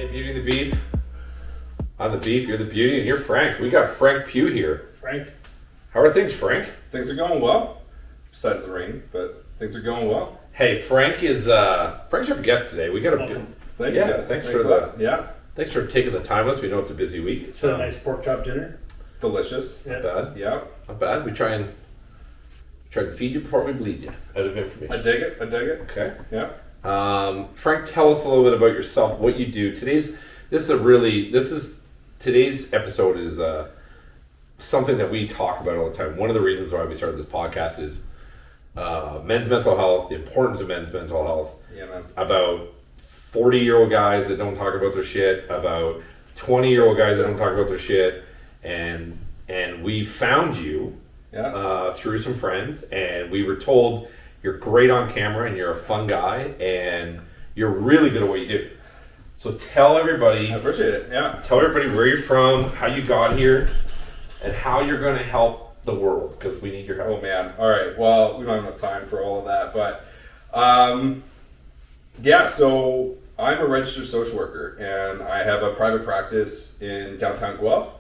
Hey, Beauty and the Beef. I'm the Beef, you're the Beauty, and you're Frank. We got Frank Pew here. Frank. How are things, Frank? Things are going well, besides the rain, but things are going well. Hey, Frank's our guest today. We got a Thank you guys. Thanks for taking the time with us. We know it's a busy week. So a nice pork chop dinner. Delicious. Not bad. Yeah. Not bad. We try and feed you before we bleed you out of information. I dig it. Okay. Yeah. Frank, tell us a little bit about yourself, what you do. Today's episode is something that we talk about all the time. One of the reasons why we started this podcast is men's mental health, the importance of men's mental health. Yeah, man. About 40-year-old guys that don't talk about their shit, about 20-year-old guys that don't talk about their shit, and we found you through some friends, and we were told you're great on camera and you're a fun guy and you're really good at what you do. So tell everybody. I appreciate it. Yeah. Tell everybody where you're from, how you got here, and how you're going to help the world, because we need your help. Oh man. All right. Well, we don't have enough time for all of that, but so I'm a registered social worker and I have a private practice in downtown Guelph.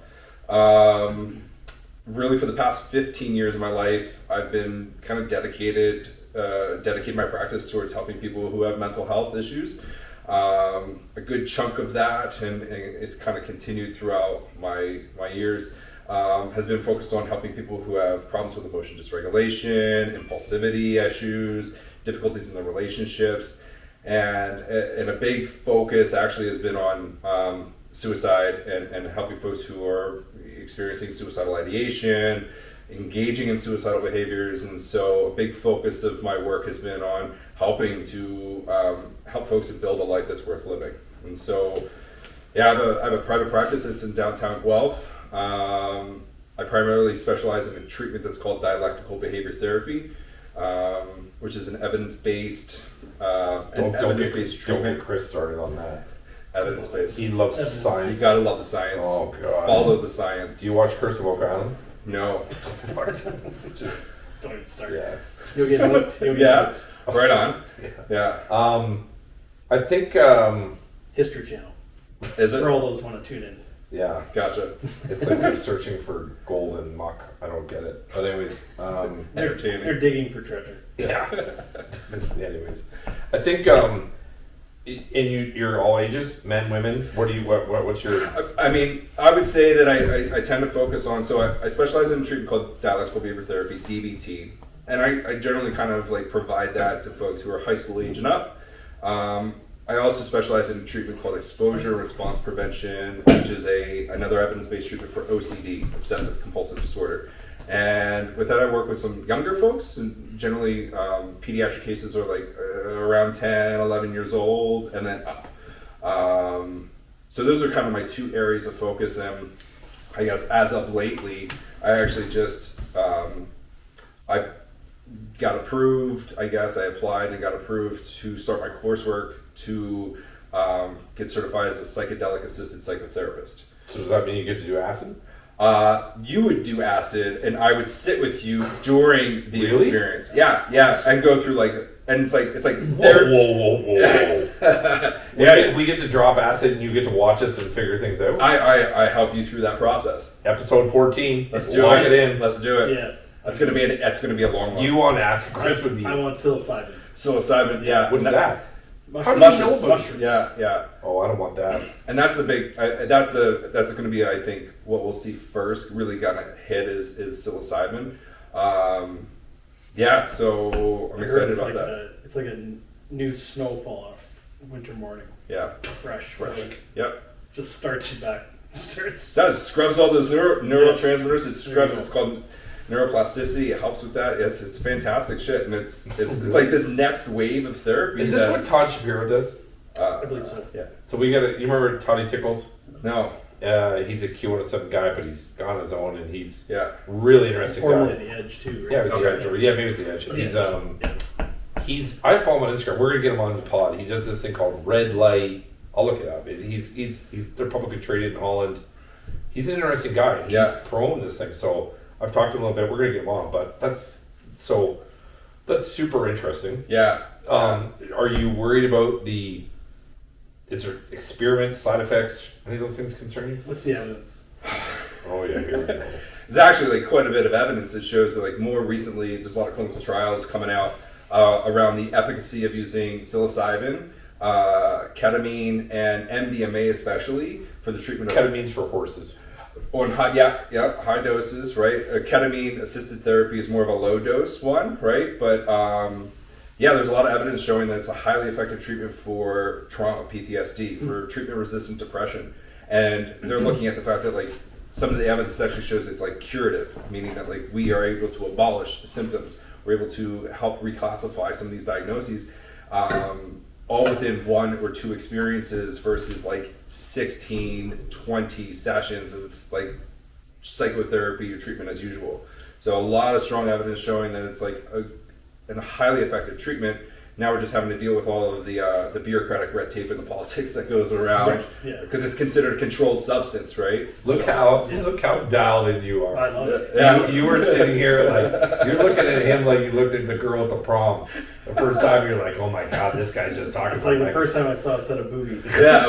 Really, for the past 15 years of my life, I've been kind of dedicated my practice towards helping people who have mental health issues. A good chunk of that, and it's kind of continued throughout my years, has been focused on helping people who have problems with emotion dysregulation, impulsivity issues, difficulties in their relationships, and a big focus actually has been on suicide and helping folks who are experiencing suicidal ideation, engaging in suicidal behaviors. And so a big focus of my work has been on helping to help folks to build a life that's worth living. And so I have a private practice that's in downtown Guelph. I primarily specialize in a treatment that's called dialectical behavior therapy, which is an evidence-based Don't treatment. get Chris started on that. Evidence-based. He loves science. You gotta love the science. Oh god. Follow the science. Do you watch Curse of Oak Island? No. Just don't even start. Yeah. You'll get hooked. Right on. Yeah. I think History Channel. Is it? For all those who want to tune in. yeah. Gotcha. It's like they're searching for gold and muck. I don't get it. But anyways, Entertaining. They're digging for treasure. yeah. Anyways, I think and you're all ages, men, women. What's your? I mean, I would say that I tend to focus on. So I specialize in a treatment called dialectical behavior therapy, DBT, and I generally kind of like provide that to folks who are high school age and up. I also specialize in a treatment called exposure response prevention, which is another evidence-based treatment for OCD, obsessive compulsive disorder. And with that, I work with some younger folks, and generally pediatric cases are like around 10, 11 years old, and then up. So those are kind of my two areas of focus. And I guess as of lately, I actually just, I got approved, I applied and got approved to start my coursework to get certified as a psychedelic assisted psychotherapist. So does that mean you get to do acid? You would do acid, and I would sit with you during the Really? experience. Yeah, and go through and it's like whoa. We get to drop acid, and you get to watch us and figure things out. I help you through that process. Episode 14. Let's do Lock it. it in. Let's do it. Yeah. That's gonna be a long one. You want acid? Chris would be. I want psilocybin. Psilocybin. Yeah. What's that? Mushrooms. How do you know about Mushrooms. Yeah. Oh, I don't want that. And that's the big. That's going to be, I think, what we'll see first. Really gonna hit is psilocybin. So I'm excited about that. It's like a new snowfall off winter morning. Yeah. Fresh. Yep. Just starts you back. That scrubs all those neurotransmitters. It scrubs. It's called neuroplasticity. It helps with that. It's fantastic shit, and it's like this next wave of therapy. Is this what Todd Shapiro does? I believe so. Yeah. So we got you remember Toddy Tickles? No. He's a Q107 guy, but he's on his own, and he's really interesting Formerly guy. The Edge too, right? Yeah, it was the Edge. Or, yeah, maybe it was the Edge. He's I follow him on Instagram. We're gonna get him on the pod. He does this thing called Red Light. I'll look it up. They're publicly traded in Holland. He's an interesting guy. He's promoting this thing. So I've talked to him a little bit. We're gonna get him on, but that's super interesting. Yeah. Are you worried about the is there experiments, side effects, any of those things concern you? What's the evidence? Oh yeah, here we go. There's actually like quite a bit of evidence that shows that like more recently, there's a lot of clinical trials coming out around the efficacy of using psilocybin, ketamine, and MDMA especially for the treatment of Ketamine's for horses. on high high doses, right? Ketamine assisted therapy is more of a low dose one, right? But yeah, there's a lot of evidence showing that it's a highly effective treatment for trauma, PTSD, for treatment resistant depression, and they're looking at the fact that like some of the evidence actually shows it's like curative, meaning that like we are able to abolish symptoms. We're able to help reclassify some of these diagnoses, all within 1 or 2 experiences versus like 16, 20 sessions of like psychotherapy or treatment as usual. So a lot of strong evidence showing that it's like a highly effective treatment. Now we're just having to deal with all of the bureaucratic red tape and the politics that goes around, because it's considered a controlled substance, right? Look how dialed in you are. I love it. Yeah. You were sitting here like you're looking at him like you looked at the girl at the prom. The first time you're like, oh my god, this guy's just talking. It's like the first time I saw a set of boobies. Yeah.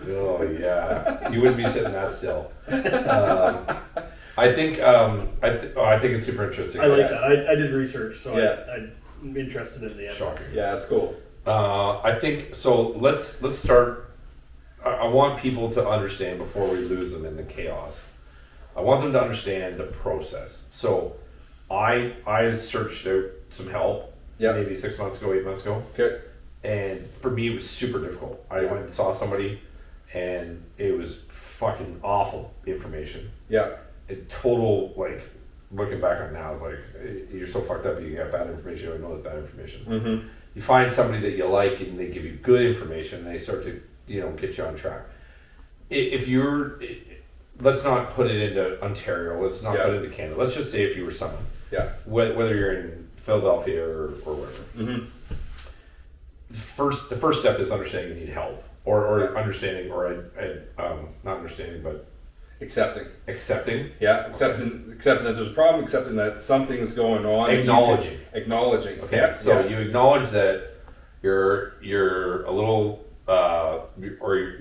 Oh yeah, you wouldn't be sitting that still. I think I think it's super interesting. I like that. I did research, so Yeah. I'm interested in the evidence. Shocking. Yeah, it's cool. I think so. Let's start. I want people to understand before we lose them in the chaos. I want them to understand the process. So, I searched out some help. Yeah. Maybe 6 months ago, 8 months ago. Okay. And for me, it was super difficult. I went and saw somebody, and it was fucking awful information. Yeah. Total like. Looking back on it now, it's like you're so fucked up. You got bad information. You know it's bad information. Mm-hmm. You find somebody that you like, and they give you good information. And they start to get you on track. If you're, let's not put it into Ontario. Let's not put it into Canada. Let's just say if you were someone, whether you're in Philadelphia or wherever. Mm-hmm. The first step is understanding you need help, or understanding, or not understanding, but Accepting. Yeah, accepting that there's a problem, accepting that something is going on. Acknowledging. Okay, Yeah. so you acknowledge that you're a little, or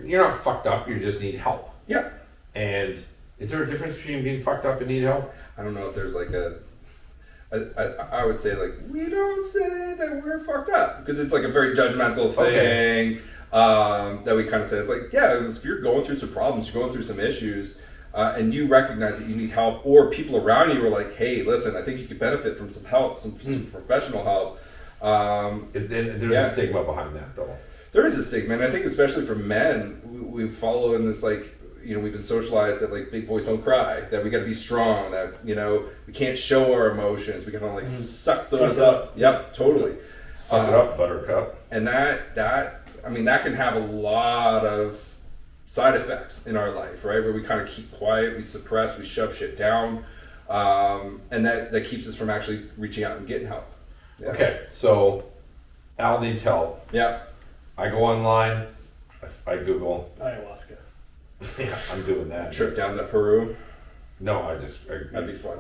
you're not fucked up. You just need help. Yeah. And is there a difference between being fucked up and need help? I don't know if there's like I would say like we don't say that we're fucked up, because it's like a very judgmental thing. That we kind of say it's like, if you're going through some problems, you're going through some issues, and you recognize that you need help, or people around you are like, hey, listen, I think you could benefit from some help, some professional help. There's a stigma behind that, though. There is a stigma, and I think especially for men, we follow in this like, we've been socialized that like big boys don't cry, that we got to be strong, that we can't show our emotions, we gotta like suck those up. Yep, totally. Suck it up, buttercup. And that can have a lot of side effects in our life, right? Where we kind of keep quiet, we suppress, we shove shit down, and that keeps us from actually reaching out and getting help. Yeah. Okay, so Al needs help. Yeah. I go online, I Google. Ayahuasca. Yeah, I'm doing that. Trip down to Peru. No, that'd be fun.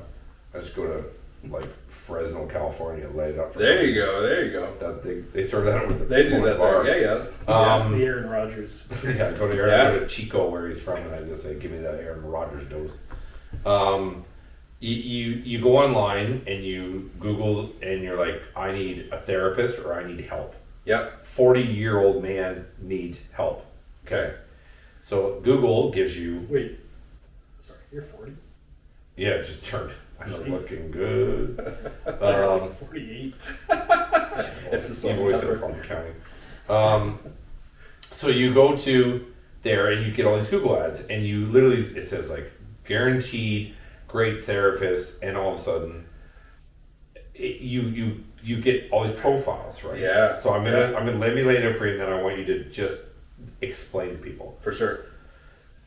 I just go to like Fresno, California, lay it up. There you go. They serve that with the They do that bar. there. Yeah. The Aaron Rodgers. Yeah, I go to Chico, where he's from, and I just say, give me that Aaron Rodgers dose. You go online and you Google, and you're like, I need a therapist or I need help. Yep. 40-year-old man needs help. Okay. So Google gives you. Wait. Sorry, you're 40? Yeah, it just turned. I'm looking good. 48. It's the same. You've always had a problem counting. So you go to there and you get all these Google ads, and you literally, it says like guaranteed great therapist, and all of a sudden you get all these profiles, right? Yeah. So I'm gonna let me lay it out for you, and then I want you to just explain to people. For sure.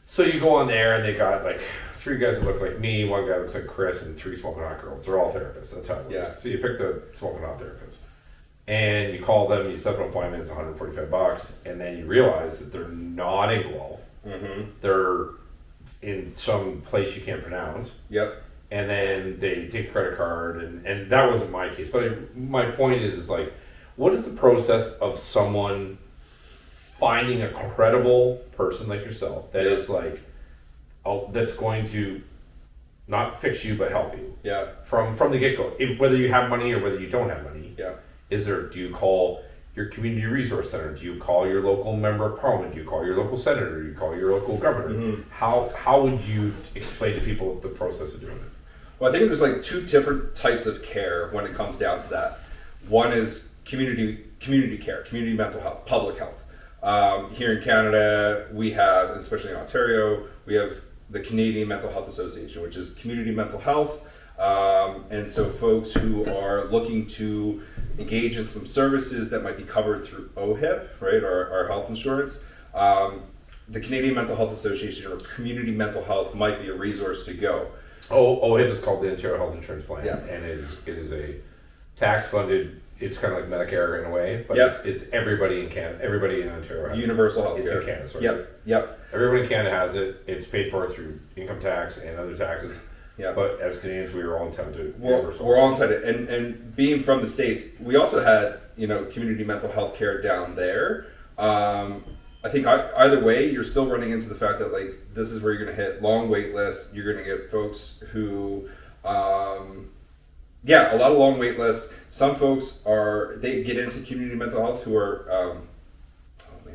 So you go on there, and they got like 3 guys that look like me, 1 guy looks like Chris, and 3 smoking hot girls. They're all therapists. That's how it works. Yeah. So you pick the smoking hot therapist, and you call them. You set up an appointment. It's $145, and then you realize that they're not in Guelph. Mm-hmm. They're in some place you can't pronounce. Yep. And then they take a credit card, and that wasn't my case. But my point is like, what is the process of someone finding a credible person like yourself that is like, that's going to not fix you but help you. Yeah. From the get go, whether you have money or whether you don't have money. Yeah. Do you call your community resource center? Do you call your local member of parliament? Do you call your local senator? Do you call your local governor? Mm-hmm. How would you explain to people the process of doing it? Well, I think there's like two different types of care when it comes down to that. One is community care, community mental health, public health. Here in Canada, we have, especially in Ontario, we have the Canadian Mental Health Association, which is community mental health. And so folks who are looking to engage in some services that might be covered through OHIP, right, our health insurance, the Canadian Mental Health Association or community mental health might be a resource to go. OHIP is called the Ontario Health Insurance Plan, yeah. And it is a tax-funded. It's kind of like Medicare in a way, but yep. it's everybody in Canada, everybody in Ontario has universal health care. It's in Canada, sorry. Yep. Everybody in Canada has it. It's paid for through income tax and other taxes. Yeah. But as Canadians, we are all entitled to universal. We're all entitled, and being from the States, we also had community mental health care down there. I think either way, you're still running into the fact that like this is where you're going to hit long wait lists. You're going to get folks who. A lot of long wait lists. Some folks they get into community mental health who are,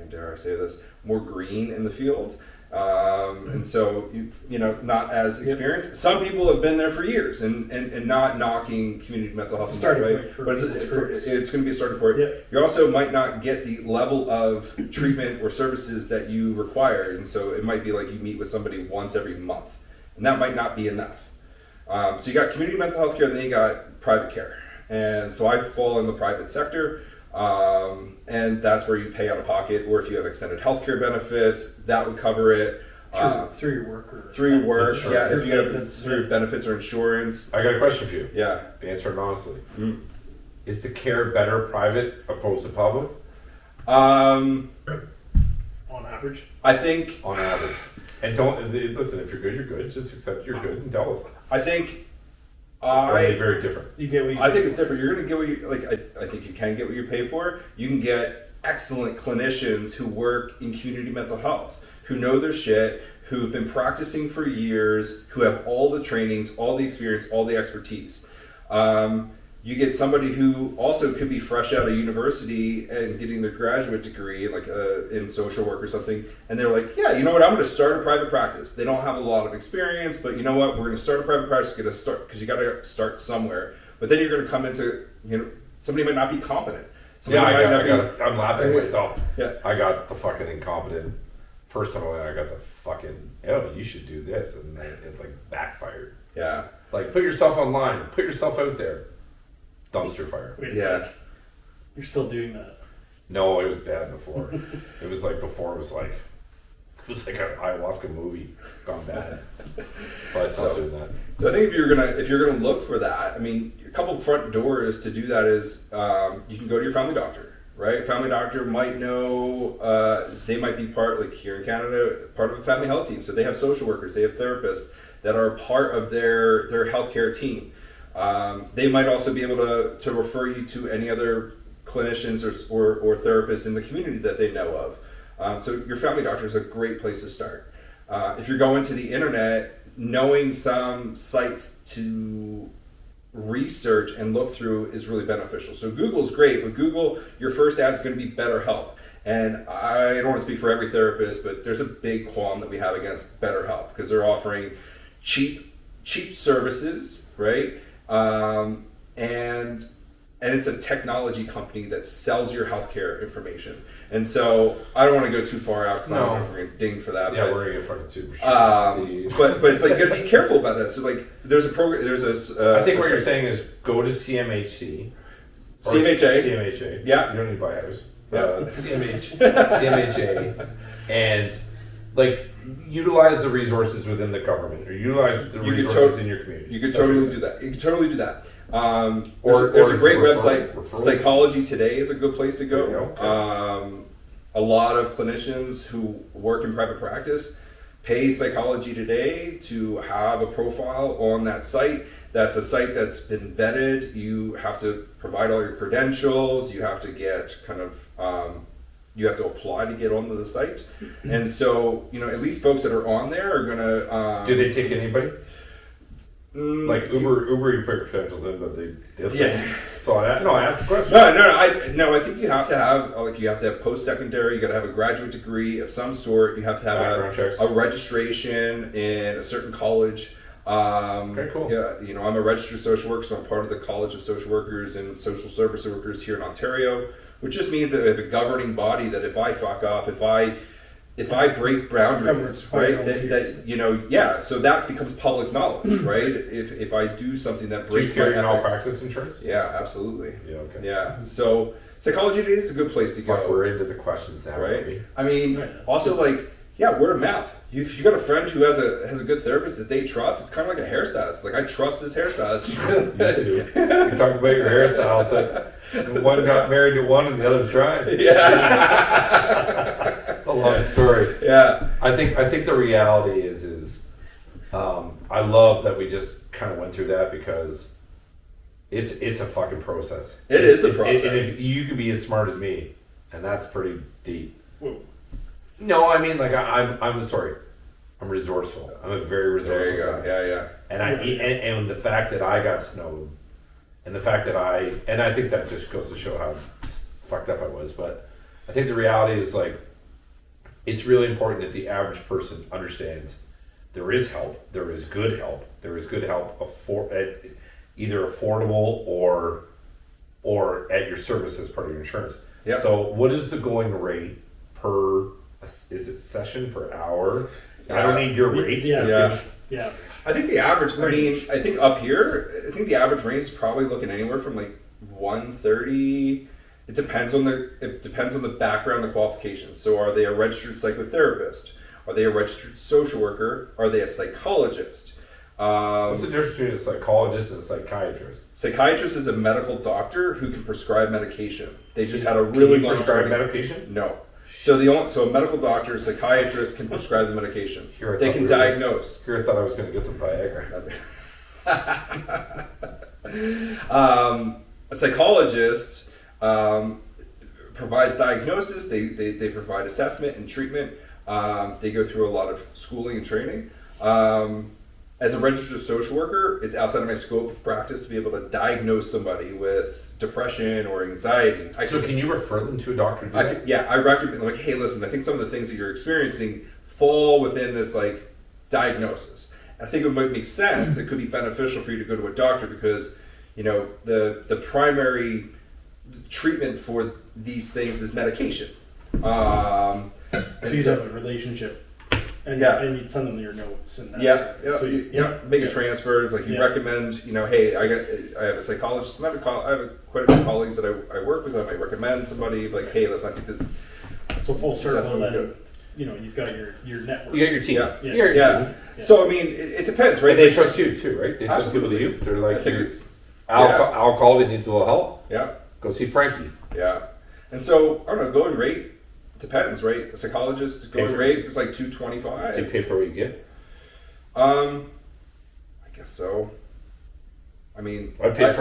dare I say this, more green in the field. And so, not as experienced. Yep. Some people have been there for years and not knocking community mental health in that way. But it's going to be a starting point. Yep. You also might not get the level of treatment or services that you require. And so it might be like you meet with somebody once every month. And that might not be enough. So you got community mental health care, then you got private care. And so I fall in the private sector. And that's where you pay out of pocket, or if you have extended healthcare benefits, that would cover it. Through your work. Through your work, yeah. If you have through benefits or insurance. I got a question for you. Yeah. Answer it honestly. Mm. Is the care better private opposed to public? On average? I think... On average. And don't, listen, if you're good, you're good. Just accept you're good and tell us. I think... Are they very different? You get what you I think it's different. You're going to get what you I think you can get what you pay for. You can get excellent clinicians who work in community mental health, who know their shit, who've been practicing for years, who have all the trainings, all the experience, all the expertise. You get somebody who also could be fresh out of university and getting their graduate degree, like in social work or something, and they're like, yeah, you know what, I'm going to start a private practice. They don't have a lot of experience, but you know what, we're going to start a private practice, because you got to start somewhere. But then you're going to come into, somebody might not be competent. I'm laughing. It's all. Yeah. I got the fucking incompetent. First time I got the fucking, you should do this, and then it like backfired. Yeah. Like, put yourself online, put yourself out there. Dumpster fire. Wait, yeah. You're still doing that? No, it was bad before. It was like an ayahuasca movie gone bad. So I stopped doing that. So I think if you're gonna look for that, I mean, a couple of front doors to do that is you can go to your family doctor, right? Family doctor might know they might be part, like here in Canada, part of a family health team. So they have social workers, they have therapists that are part of their healthcare team. They might also be able to refer you to any other clinicians or therapists in the community that they know of. So your family doctor is a great place to start. If you're going to the internet, knowing some sites to research and look through is really beneficial. So Google's great, but Google, your first ad is going to be BetterHelp. And I don't want to speak for every therapist, but there's a big qualm that we have against BetterHelp because they're offering cheap services, right? And it's a technology company that sells your healthcare information. And so I don't want to go too far out because I don't know if we're going to ding for that. Yeah, we're going to get fucking too. Sure. But it's like you got to be careful about that. So like there's a program. There's a. I think what you're saying is go to CMHC. CMHA. Yeah. You don't need to buy ours. Yeah. CMHA, and like utilize the resources within the government or utilize the resources in your community. You could totally do that. There's a great website. Psychology Today is a good place to go. Okay. A lot of clinicians who work in private practice pay Psychology Today to have a profile on that site. That's a site that's been vetted. You have to provide all your credentials. You have to get kind of you have to apply to get onto the site. And so, at least folks that are on there are gonna. Do they take anybody? Like Uber, you put your credentials in, but they So I asked the question. No. I think you have to have you have to have post-secondary. You got to have a graduate degree of some sort. You have to have a registration in a certain college. Okay, cool. Yeah, I'm a registered social worker, so I'm part of the College of Social Workers and Social Service Workers here in Ontario, which just means that we have a governing body that if I fuck up, if I break boundaries, right, so that becomes public knowledge, right? If I do something that breaks my ethics. Do you carry malpractice insurance? Yeah, absolutely. Yeah, okay. Yeah, so Psychology Today is a good place to go. We're into the questions now, right? Maybe. I mean, also word of mouth. If you got a friend who has a good therapist that they trust, it's kind of like a hairstylist. Like, I trust this hairstylist. You too. You talk about your hairstyles. Like, one got married to one and the other's trying. Yeah. It's a long story. Yeah. I think the reality is I love that we just kind of went through that because it's a fucking process. It is a process. You could be as smart as me, and that's pretty deep. Whoa. No, I mean, like, I'm sorry. I'm resourceful. I'm a very resourceful guy. There you go. Yeah. And the fact that I got snowed, and the fact that I think that just goes to show how fucked up I was. But I think the reality is, like, it's really important that the average person understands there is help, there is good help, either affordable or at your service as part of your insurance. Yep. So what is the going rate per? Is it session per hour? I don't need your rates. Yeah. I think the average. I think up here, the average range is probably looking anywhere from like 130. It depends on the background, the qualifications. So, are they a registered psychotherapist? Are they a registered social worker? Are they a psychologist? What's the difference between a psychologist and a psychiatrist? Psychiatrist is a medical doctor who can prescribe medication. They just had a really long prescribe medication. No. So a medical doctor, a psychiatrist can prescribe the medication. They can diagnose. Here I thought I was going to get some Viagra. A psychologist provides diagnosis. They provide assessment and treatment. They go through a lot of schooling and training. As a registered social worker, it's outside of my scope of practice to be able to diagnose somebody with depression or anxiety. Can you refer them to a doctor? I recommend, like, hey, listen, I think some of the things that you're experiencing fall within this, like, diagnosis. I think it might make sense. It could be beneficial for you to go to a doctor because, the primary treatment for these things is medication. So you have a relationship. And you'd send them your notes and that. Make a transfer. It's like you recommend, hey, I have a psychologist. I have quite a few colleagues that I work with. I might recommend somebody like, hey, listen, I think this. So full circle, then you've got your network. You got your team. Yeah. So I mean, it depends, right? And they trust you too, right? They send people to you. They're like, Al called. He needs a little help. Yeah. Go see Frankie. Yeah. And so I don't know. Going rate. Depends, right? A psychologist going rate is like $225. Do you pay for what you get? I guess so. I mean, I think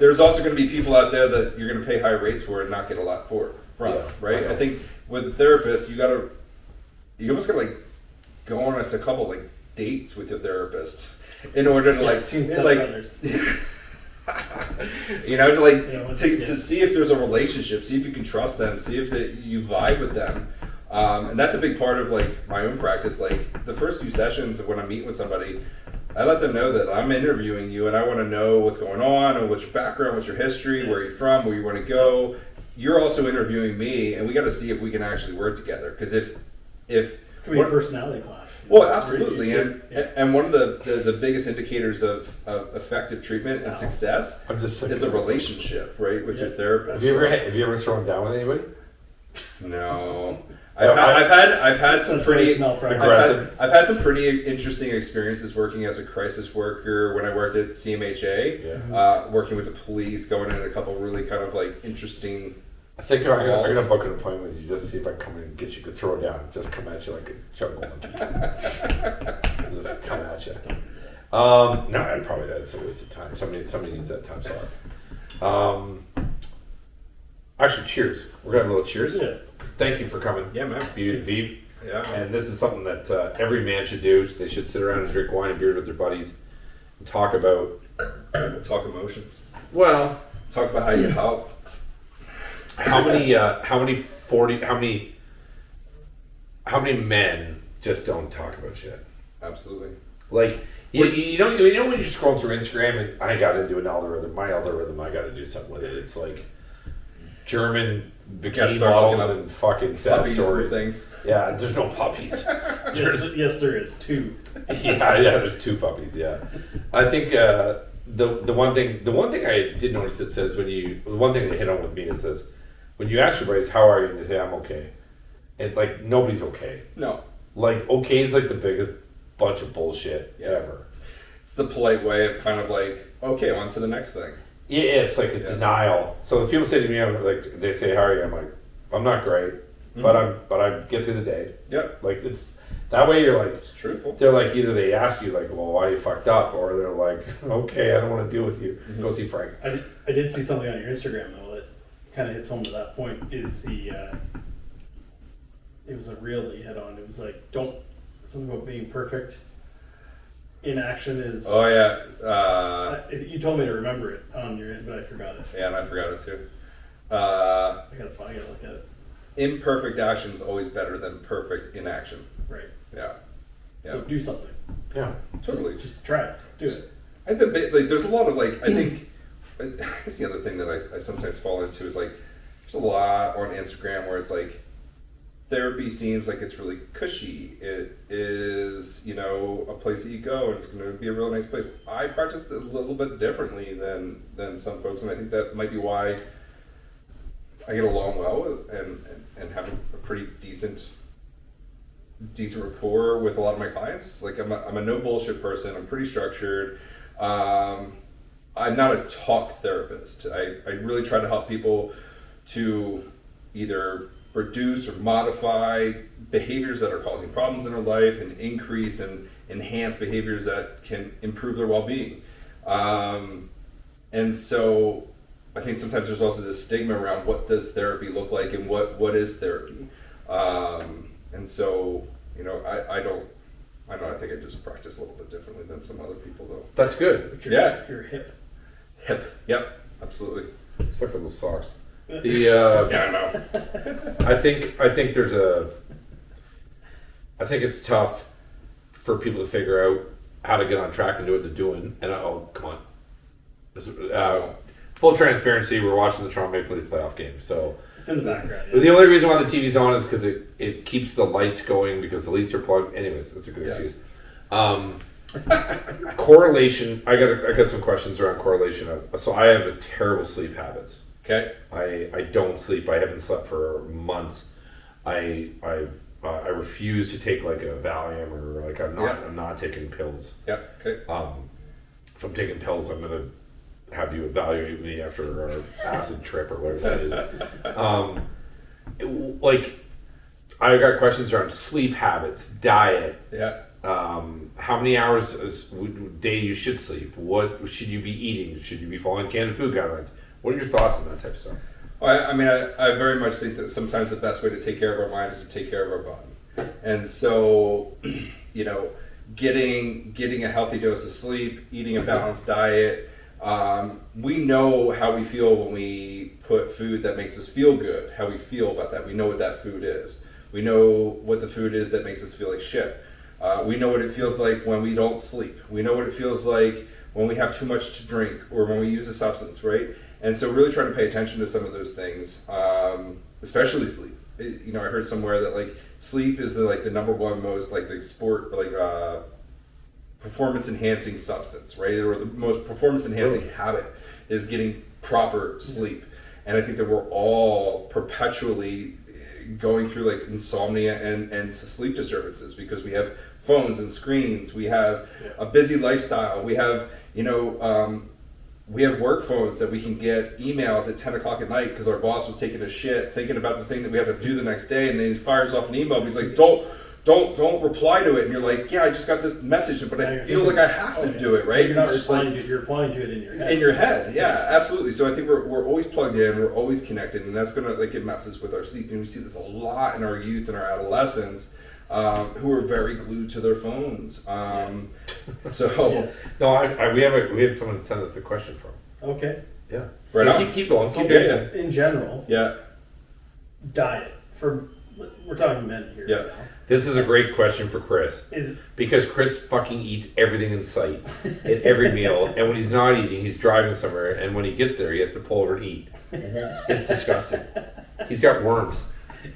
there's also going to be people out there that you're going to pay high rates for and not get a lot for right? I think with a therapist, you almost got to like go on a couple like dates with your therapist in order to to see if there's a relationship, see if you can trust them, see if you vibe with them, and that's a big part of like my own practice. Like the first few sessions when I'm meeting with somebody, I let them know that I'm interviewing you and I want to know what's going on and what's your background, what's your history, where you're from, where you want to go. You're also interviewing me, and we got to see if we can actually work together. Because if could be a personality clash. Well, absolutely, and one of the biggest indicators of effective treatment and success is a relationship, right, with your therapist. Have you ever thrown down with anybody? No, I've had some pretty aggressive. I've had some pretty interesting experiences working as a crisis worker when I worked at CMHA, working with the police, going in a couple really kind of like interesting. I think I'm gonna book an appointment with you just to see if I can come in and get you to throw down. Just come at you like a jungle monkey. Just come at you. No, that's a waste of time. Somebody needs that time slot. Actually, cheers. We're gonna have a little cheers. Yeah. Thank you for coming. Yeah, man. Vive. Yeah. And this is something that every man should do. They should sit around and drink wine and beer with their buddies and talk about. Talk emotions. Well, talk about how you help. How many men just don't talk about shit? Absolutely. Like you know when you scroll through Instagram and I got into an algorithm. My algorithm, I got to do something with it. It's like German bikini models and fucking sad stories. Things. Yeah, there's no puppies. Yes, there is 2. yeah, there's 2 puppies. Yeah, I think the one thing I did notice it says the one thing they hit on with me is says when you ask your buddies how are you and they say I'm okay, and like nobody's okay. No. Like okay is like the biggest bunch of bullshit ever. It's the polite way of kind of like okay, on to the next thing. Yeah, it's like a denial. So if people say to me, they say, "How are you?" I'm like, "I'm not great, but I get through the day." Yep. Like it's that way. You're like, it's truthful. They're like either they ask you like, "Well, why you fucked up?" or they're like, "Okay, I don't want to deal with you. Go see Frank." I did see something on your Instagram though that kind of hits home to that point. Is the it was a reel that you had on. It was like something about being perfect. Inaction is. Oh yeah. You told me to remember it on your, but I forgot it. Yeah, and I forgot it too. I gotta look at it. Imperfect action is always better than perfect inaction. Right. Yeah. So do something. Yeah. Totally. Just try it. Do it. I think there's a lot of like I guess the other thing that I sometimes fall into is like there's a lot on Instagram where it's like therapy seems like it's really cushy. It is, a place that you go and it's going to be a really nice place. I practice it a little bit differently than some folks, and I think that might be why I get along well with, and have a pretty decent rapport with a lot of my clients. Like I'm a no bullshit person. I'm pretty structured. I'm not a talk therapist. I really try to help people to either reduce or modify behaviors that are causing problems in their life and increase and enhance behaviors that can improve their well-being. And so I think sometimes there's also this stigma around what does therapy look like and what is therapy. And so, I think I just practice a little bit differently than some other people though. That's good. You're hip. Hip. Yep. Absolutely. Except for those socks. Yeah, I know. I think it's tough for people to figure out how to get on track and do what they're doing. And come on. Full transparency, we're watching the Toronto Maple Leafs playoff game. So it's in the background. Yeah. The only reason why the TV's on is because it keeps the lights going because the Leafs are plugged. Anyways, that's a good excuse. Correlation. I got some questions around correlation. So I have a terrible sleep habits. Okay. I don't sleep. I haven't slept for months. I refuse to take like a Valium or like I'm not taking pills. Yeah. Okay. If I'm taking pills, I'm gonna have you evaluate me after our acid trip or whatever that is. Like I got questions around sleep habits, diet. Yeah. How many hours a day you should sleep? What should you be eating? Should you be following canned food guidelines? What are your thoughts on that type of stuff? I very much think that sometimes the best way to take care of our mind is to take care of our body. And so, getting a healthy dose of sleep, eating a balanced diet, we know how we feel when we put food that makes us feel good, how we feel about that. We know what that food is. We know what the food is that makes us feel like shit. We know what it feels like when we don't sleep. We know what it feels like when we have too much to drink or when we use a substance, right? And so really try to pay attention to some of those things, especially sleep. I heard somewhere that like sleep is the number one most performance enhancing substance, right? Or the most performance enhancing habit is getting proper sleep. And I think that we're all perpetually going through like insomnia and sleep disturbances because we have phones and screens, we have a busy lifestyle, we have we have work phones that we can get emails at 10 o'clock at night because our boss was taking a shit thinking about the thing that we have to do the next day, and then he fires off an email. He's like, don't reply to it, and you're like, yeah, I just got this message, but I feel like I have to do it, right? You're not It's just replying to it, you're replying to it in your head. in your head, yeah, absolutely. So I think we're always plugged in, we're always connected, and that's gonna like it messes with our sleep. And we see this a lot in our youth and our adolescents, who are very glued to their phones. So No, we have someone send us a question from. Okay. Yeah. Right So on. keep going. So in general, diet we're talking men here. Yeah. Right now. This is a great question for Chris. Because Chris fucking eats everything in sight at every meal, and when he's not eating, he's driving somewhere, and when he gets there, he has to pull over and eat. It's disgusting. He's got worms.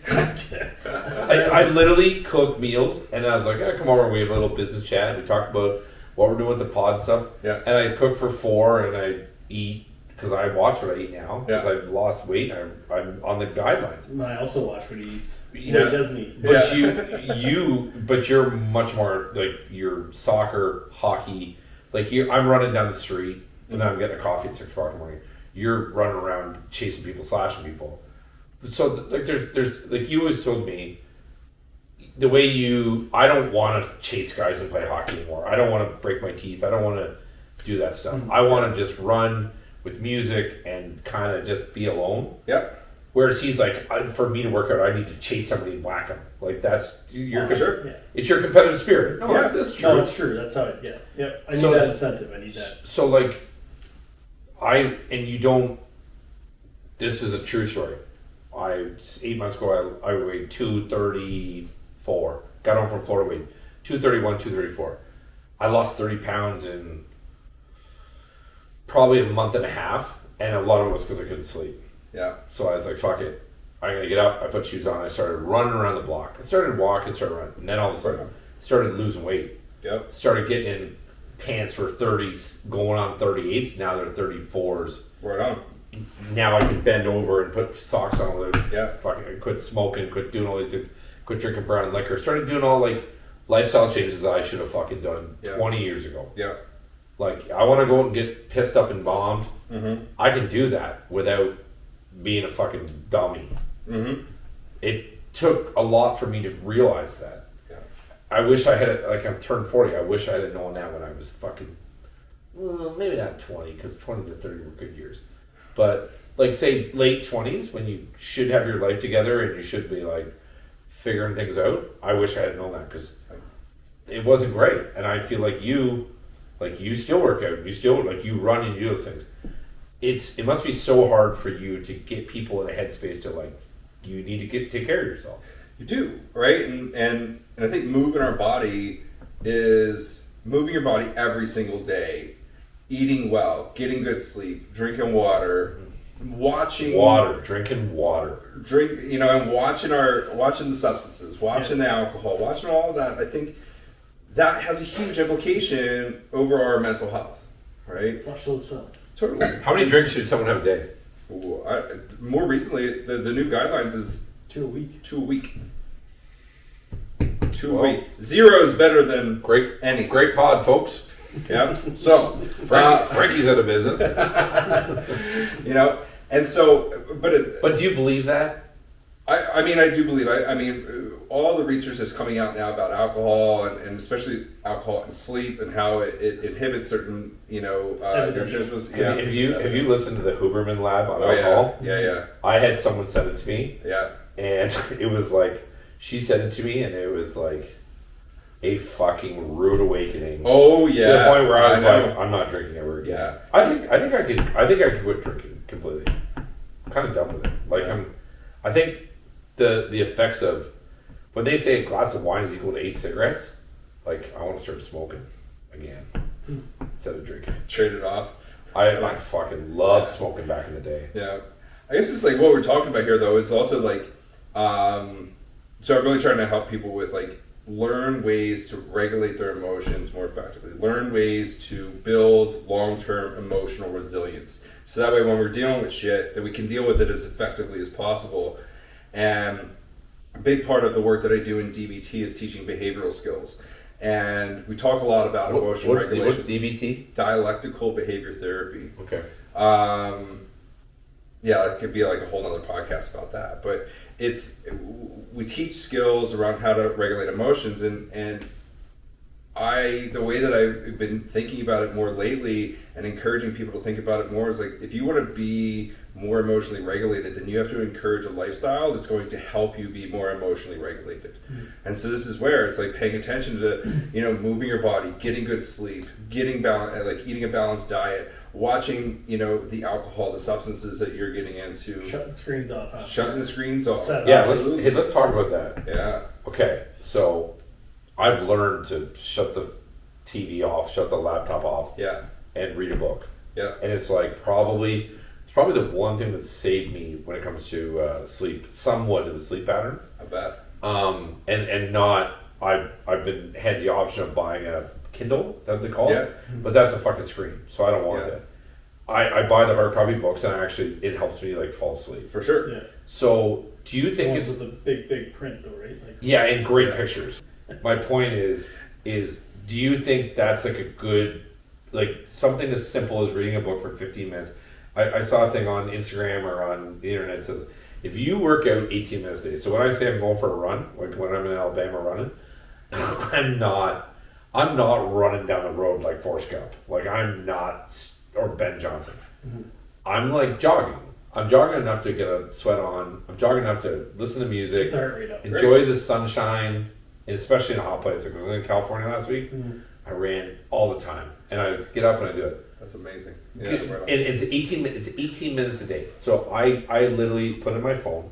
I literally cook meals, and I was like, oh, come over, we have a little business chat, and we talk about what we're doing with the pod stuff. Yeah. And I cook for 4, and I eat, because I watch what I eat now, because Yeah. I've lost weight, and I'm on the guidelines. And I also watch what he eats. What he doesn't eat. But but you're much more like you're soccer, hockey. Like I'm running down the street and I'm getting a coffee at 6 o'clock in the morning. You're running around chasing people, slashing people. So like there's like you always told me the way I don't want to chase guys and play hockey anymore. I don't want to break my teeth. I don't want to do that stuff. I want to just run with music and kind of just be alone. Yeah. Whereas he's like, for me to work out, I need to chase somebody and whack him. Like that's Sure. Yeah. It's your competitive spirit. No, Yeah. that's true. No, it's true. That's how Yep. I need that incentive. I need that. So like, this is a true story. 8 months ago, I weighed 234. Got home from Florida, weighed 231, 234. I lost 30 pounds in probably a month and a half, and a lot of it was because I couldn't sleep. Yeah. So I was like, fuck it. I'm going to get up. I put shoes on. I started running around the block. I started walking, started running. And then all of a sudden, started losing weight. Yep. Started getting in pants for 30s, going on 38s. Now they're 34s. Right on. Now I can bend over and put socks on with it. Yeah. Fucking quit smoking, quit doing all these things, quit drinking brown liquor. Started doing all like lifestyle changes that I should have fucking done 20 years ago. Yeah. Like, I want to go out and get pissed up and bombed. Mm-hmm. I can do that without being a fucking dummy. Mm-hmm. It took a lot for me to realize that. Yeah. I wish I had, like, I'm turned 40. I wish I had known that when I was fucking, well, maybe not 20, because 20 to 30 were good years. But, like, say, late 20s, when you should have your life together and you should be, like, figuring things out, I wish I had known that, because it wasn't great. And I feel like you still work out, you still, like, you run and you do those things. It must be so hard for you to get people in a headspace to, like, you need to take care of yourself. You do, right? And I think moving our body is moving your body every single day, eating well, getting good sleep, drinking water, drinking water, and watching the substances, watching the alcohol, watching all of that. I think that has a huge implication over our mental health, right? Flush those cells. Totally. How many drinks should someone have a day? Ooh, more recently, the new guidelines is 2 a week. 2 a week. 2 a week. 0 is better than any. Great pod, folks. Yeah. So Frankie's out of business. And so, but do you believe that? I mean, I do believe. I mean, all the research that's coming out now about alcohol and especially alcohol and sleep and how it inhibits certain, neurotransmitters. Yeah. Have you listened to the Huberman Lab on alcohol? Yeah. I had someone send it to me. Yeah. And it was like, she sent it to me, and it was like a fucking rude awakening. Oh yeah. To the point where I was like, I'm not drinking ever again. Yeah. I think I could quit drinking completely. I'm kind of done with it. Like I think the effects of when they say a glass of wine is equal to 8 cigarettes, like I want to start smoking again instead of drinking. Trade it off. I fucking loved smoking back in the day. Yeah. I guess it's like what we're talking about here though is also like so I'm really trying to help people with like learn ways to regulate their emotions more effectively. Learn ways to build long-term emotional resilience. So that way when we're dealing with shit, that we can deal with it as effectively as possible. And a big part of the work that I do in DBT is teaching behavioral skills. And we talk a lot about emotional regulation. What's DBT? Dialectical behavior therapy. Okay. yeah, it could be like a whole nother podcast about that. But we teach skills around how to regulate emotions, and the way that I've been thinking about it more lately and encouraging people to think about it more is like, if you want to be more emotionally regulated, then you have to encourage a lifestyle that's going to help you be more emotionally regulated. And so this is where it's like paying attention to, moving your body, getting good sleep, getting like eating a balanced diet, watching, the alcohol, the substances that you're getting into. Shutting the screens off. Huh? Shutting the screens off. Yeah, let's talk about that. Yeah. Okay, so I've learned to shut the TV off, shut the laptop off, and read a book. Yeah. And it's like probably the one thing that saved me when it comes to sleep, somewhat of the sleep pattern. I bet. And not I've been had the option of buying a Kindle, is that what they call it? But that's a fucking screen, so I don't want that. I buy the hard copy books, and it helps me like fall asleep. For sure. Yeah. So do you think it's with the big print though, right? Like, yeah, and great pictures. My point is do you think that's like a good, like something as simple as reading a book for 15 minutes? I saw a thing on Instagram or on the internet that says, if you work out 18 minutes a day, so when I say I'm going for a run, like when I'm in Alabama running, I'm not running down the road like Forrest Gump. Like I'm not, or Ben Johnson. I'm like jogging. I'm jogging enough to get a sweat on. I'm jogging enough to listen to music, get the heart rate up. enjoy the sunshine, and especially in a hot place. Like I was in California last week. I ran all the time, and I get up and I do it. That's amazing. Yeah, and it's 18 minutes a day. So I literally put in my phone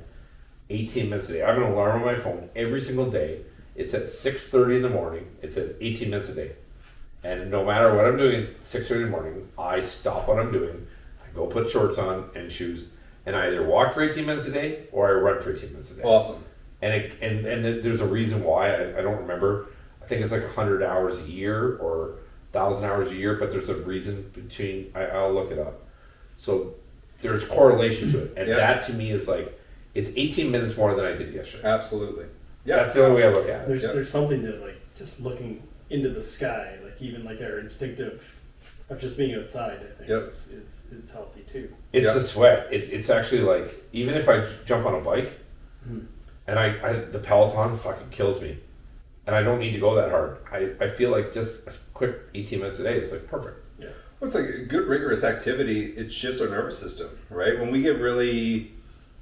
18 minutes a day. I have an alarm on my phone every single day. It's at 6:30 in the morning. It says 18 minutes a day. And no matter what I'm doing at 6:30 in the morning, I stop what I'm doing. I go put shorts on and shoes, and I either walk for 18 minutes a day or I run for 18 minutes a day. Awesome. And there's a reason why. I don't remember. I think it's like 100 hours a year or 1,000 hours a year, but there's a reason between, I'll look it up. So there's correlation to it. And that to me is like, it's 18 minutes more than I did yesterday. Absolutely. Yeah. That's the only way I look at it. There's something to like just looking into the sky, like even like our instinctive of just being outside, I think is healthy too. It's the sweat. It's actually like, even if I jump on a bike and the Peloton fucking kills me. And I don't need to go that hard. I feel like just a quick 18 minutes a day is like perfect. Yeah. Well, it's like a good rigorous activity. It shifts our nervous system, right? When we get really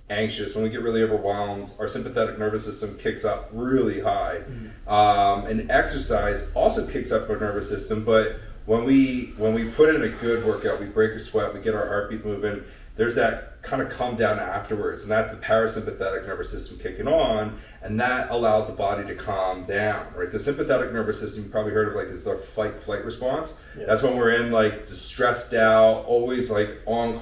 anxious, when we get really overwhelmed, our sympathetic nervous system kicks up really high. And exercise also kicks up our nervous system. But when we put in a good workout, we break our sweat, we get our heartbeat moving, there's that kind of calm down afterwards, and that's the parasympathetic nervous system kicking on, and that allows the body to calm down, right? The sympathetic nervous system, you've probably heard of, like, this is our fight-flight response. Yeah. That's when we're in, like, stressed out, always, like, on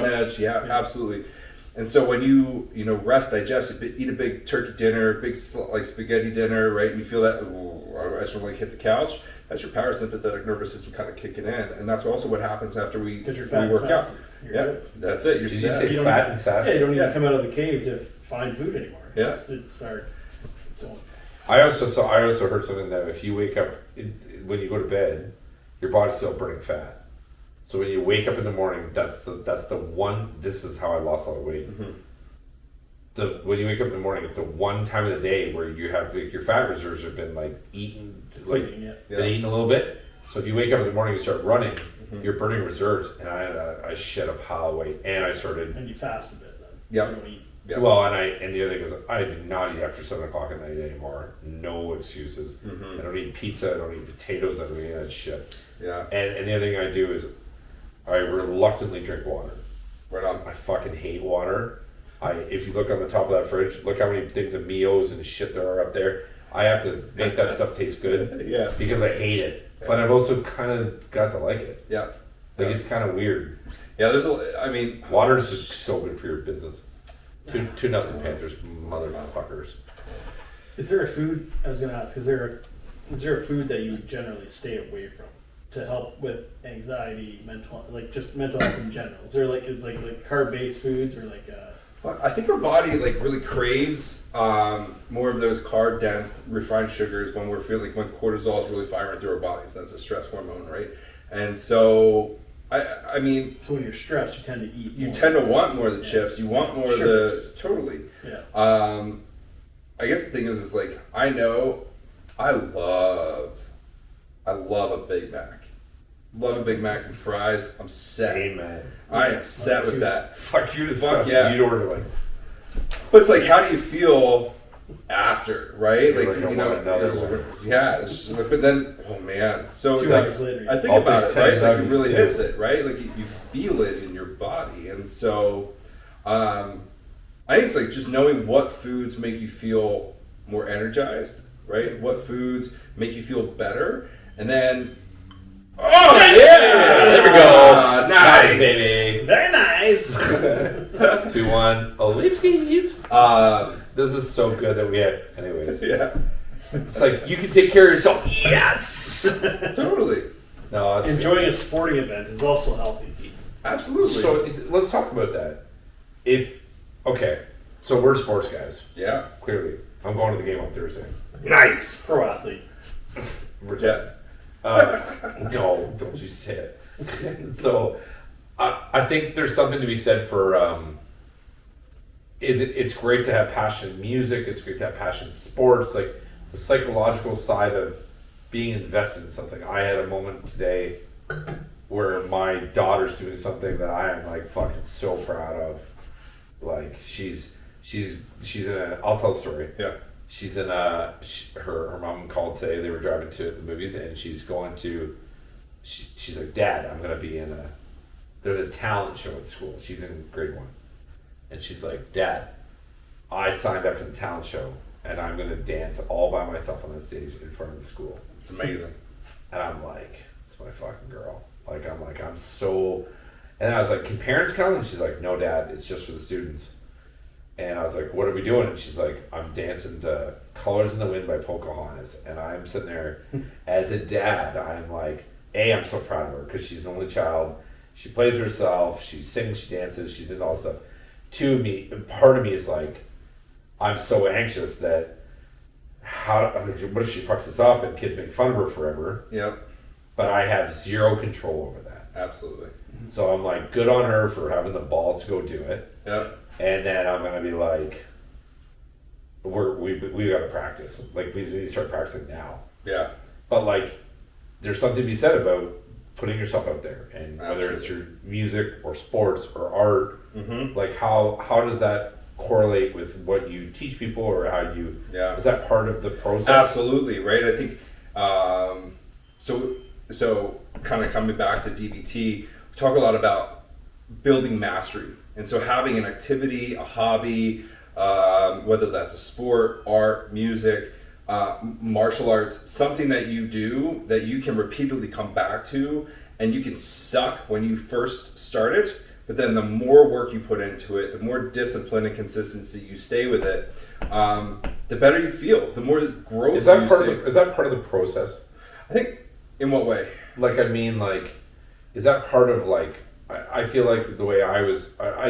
edge. Yeah, absolutely. And so when you rest, digest, eat a big turkey dinner, big, like, spaghetti dinner, right, and you feel that, I just want to, like, hit the couch, that's your parasympathetic nervous system kind of kicking in, and that's also what happens after we work out. That's it. You're Did you say fat and sassy? Yeah, you don't even come out of the cave to find food anymore. Yeah. It's own. I also heard something that if you wake up when you go to bed, your body's still burning fat. So when you wake up in the morning, that's the one. This is how I lost all the weight. When you wake up in the morning, it's the one time of the day where you have, like, your fat reserves have been eaten a little bit. So if you wake up in the morning and start running, you're burning reserves, and I shed a pile of weight, and I started. And you fast a bit then. Yeah. You don't eat. Yeah. Well, and the other thing is, I do not eat after 7 o'clock at night anymore. No excuses. I don't eat pizza. I don't eat potatoes. I don't eat that shit. Yeah. And the other thing I do is I reluctantly drink water. Right on. I fucking hate water. If you look on the top of that fridge, look how many things of Mios and shit there are up there. I have to make that stuff taste good. Yeah. Because I hate it. Yeah. But I've also kind of got to like it. Yeah. It's kind of weird. Yeah, water is just so good for your business. 2-0 Panthers, motherfuckers. Is there a food, I was going to ask, is there a food that you would generally stay away from to help with anxiety, mental health in general? Is there like carb-based foods or I think our body really craves more of those carb-dense, refined sugars when we're feeling when cortisol is really firing through our bodies. That's a stress hormone, right? And so I mean, So when you're stressed, you tend to eat. you more. tend to want more of the chips. You want more of the totally. Yeah. I guess the thing is like I know, I love a Big Mac. Love a Big Mac and fries. I'm set. Amen. I am set with that. Fuck you, disgusting. yeah. You'd order like. But it's like, how do you feel after, right? You're Like, like, I you know, want another it's- one. yeah. It's just like, but then, oh man. So 2 it's like, hours later. I think I'll about take it, 10 right? Like it nuggets, really too. hits it, right? Like you feel it in your body, and so I think it's like just knowing what foods make you feel more energized, right? What foods make you feel better, and then. Oh yeah! There we go. Nice, baby. Very nice. 2-1. Olivskis. This is so good that we had. Anyways, Yeah, it's like you can take care of yourself. Yes. totally, No, that's Enjoying a sporting event is also healthy. absolutely. So let's talk about that. So we're sports guys. Yeah. Clearly, I'm going to the game on Thursday. Nice. Pro athlete. Reject. No, don't you say it. So, I think there's something to be said for. It's great to have passion in music. It's great to have passion in sports. Like the psychological side of being invested in something. I had a moment today where my daughter's doing something that I am like fucking so proud of. Like she's in a. I'll tell the story. Yeah. She's in a. Her mom called today. They were driving to the movies, and she's going to. She's like, Dad, I'm gonna be in a. There's a talent show at school. She's in grade 1, and she's like, Dad, I signed up for the talent show, and I'm gonna dance all by myself on the stage in front of the school. It's amazing. And I'm like, it's my fucking girl. I'm so. And I was like, can parents come? And she's like, no, Dad, it's just for the students. And I was like, what are we doing? And she's like, I'm dancing to Colors in the Wind by Pocahontas. And I'm sitting there as a dad. I'm like, I'm so proud of her because she's an only child. She plays herself. She sings, she dances, she's into all this stuff. Part of me is like, I'm so anxious that what if she fucks this up and kids make fun of her forever? Yep. But I have zero control over that. Absolutely. So I'm like, good on her for having the balls to go do it. Yep. And then I'm gonna be like, we gotta practice. Like we need to start practicing now. Yeah. But like, there's something to be said about putting yourself out there, and whether it's your music or sports or art. Mm-hmm. Like how does that correlate with what you teach people, or how you? Yeah. Is that part of the process? Absolutely. Right. I think. So kind of coming back to DBT, we talk a lot about building mastery. And so having an activity, a hobby, whether that's a sport, art, music, martial arts, something that you do that you can repeatedly come back to, and you can suck when you first start it, but then the more work you put into it, the more discipline and consistency you stay with it, the better you feel, the more growth Is that you part see. of the process? I think, in what way? Like, I mean, like, is that part of like? I feel like the way I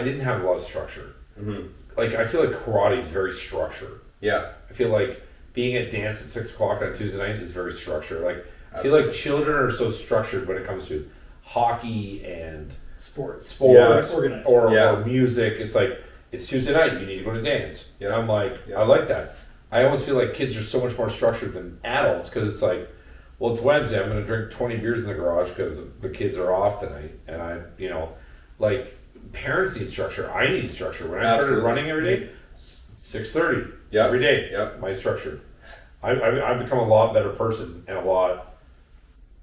didn't have a lot of structure. Mm-hmm. Like, I feel like karate is very structured. Yeah. I feel like being at dance at 6 o'clock on Tuesday night is very structured. Like, I feel Absolutely. like children are so structured when it comes to hockey and Sports. Yeah. Organized. or music. It's like, it's Tuesday night, you need to go to dance. Yeah. And I'm like, Yeah. I like that. I almost feel like kids are so much more structured than adults because it's like, well, it's Wednesday, I'm going to drink 20 beers in the garage because the kids are off tonight. And like, parents need structure. I need structure. When I started Absolutely. running every day, 6:30 Yep. every day, Yep. my structure. I've become a lot better person and a lot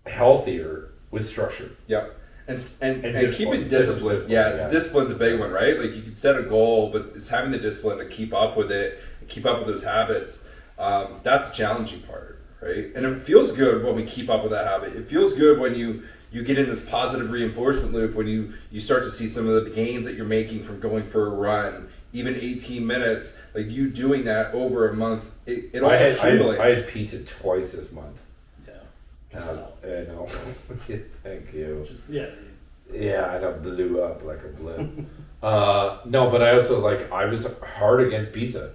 healthier with structure. Yep. And discipline. keeping discipline. Discipline, Yeah, yeah. discipline's a big one, right? Like you can set a goal, but it's having the discipline to keep up with it, and keep up with those habits. That's the challenging part, right? And it feels good when we keep up with that habit. It feels good when you get in this positive reinforcement loop, when you start to see some of the gains that you're making from going for a run, even 18 minutes, like you doing that over a month, it all accumulates. I had pizza twice this month. Yeah. I know. Thank you. Yeah. Yeah, I know, blew up like a balloon. No, but I also I was hard against pizza.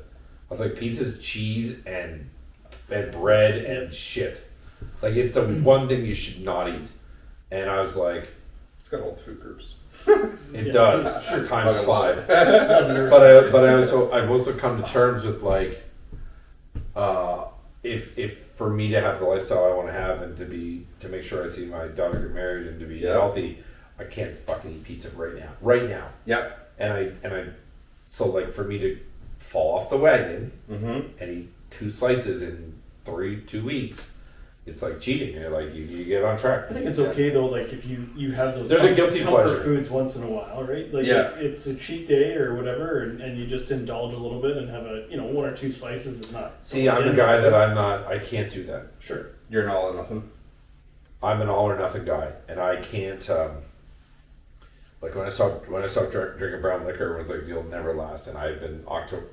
I was like, pizza's cheese and bread and shit. Like, it's the one thing you should not eat. And I was like, It's got all the food groups. It does times 5. But But I've also come to terms with like, if for me to have the lifestyle I want to have and to make sure I see my daughter get married and to be healthy, I can't fucking eat pizza right now. Yeah. And I so like for me to fall off the wagon and eat 2 slices in 2 weeks, it's like cheating. You're like you get on track. I think it's okay though, like if you have those there's a guilty comfort pleasure foods once in a while, right? Like it's a cheat day or whatever, and you just indulge a little bit and have a 1 or 2 slices is not. See, I'm a guy that I can't do that. Sure. You're an all or nothing. I'm an all or nothing guy, and I can't. Like when I stopped drinking brown liquor, everyone's like, "You'll never last." And I've been October.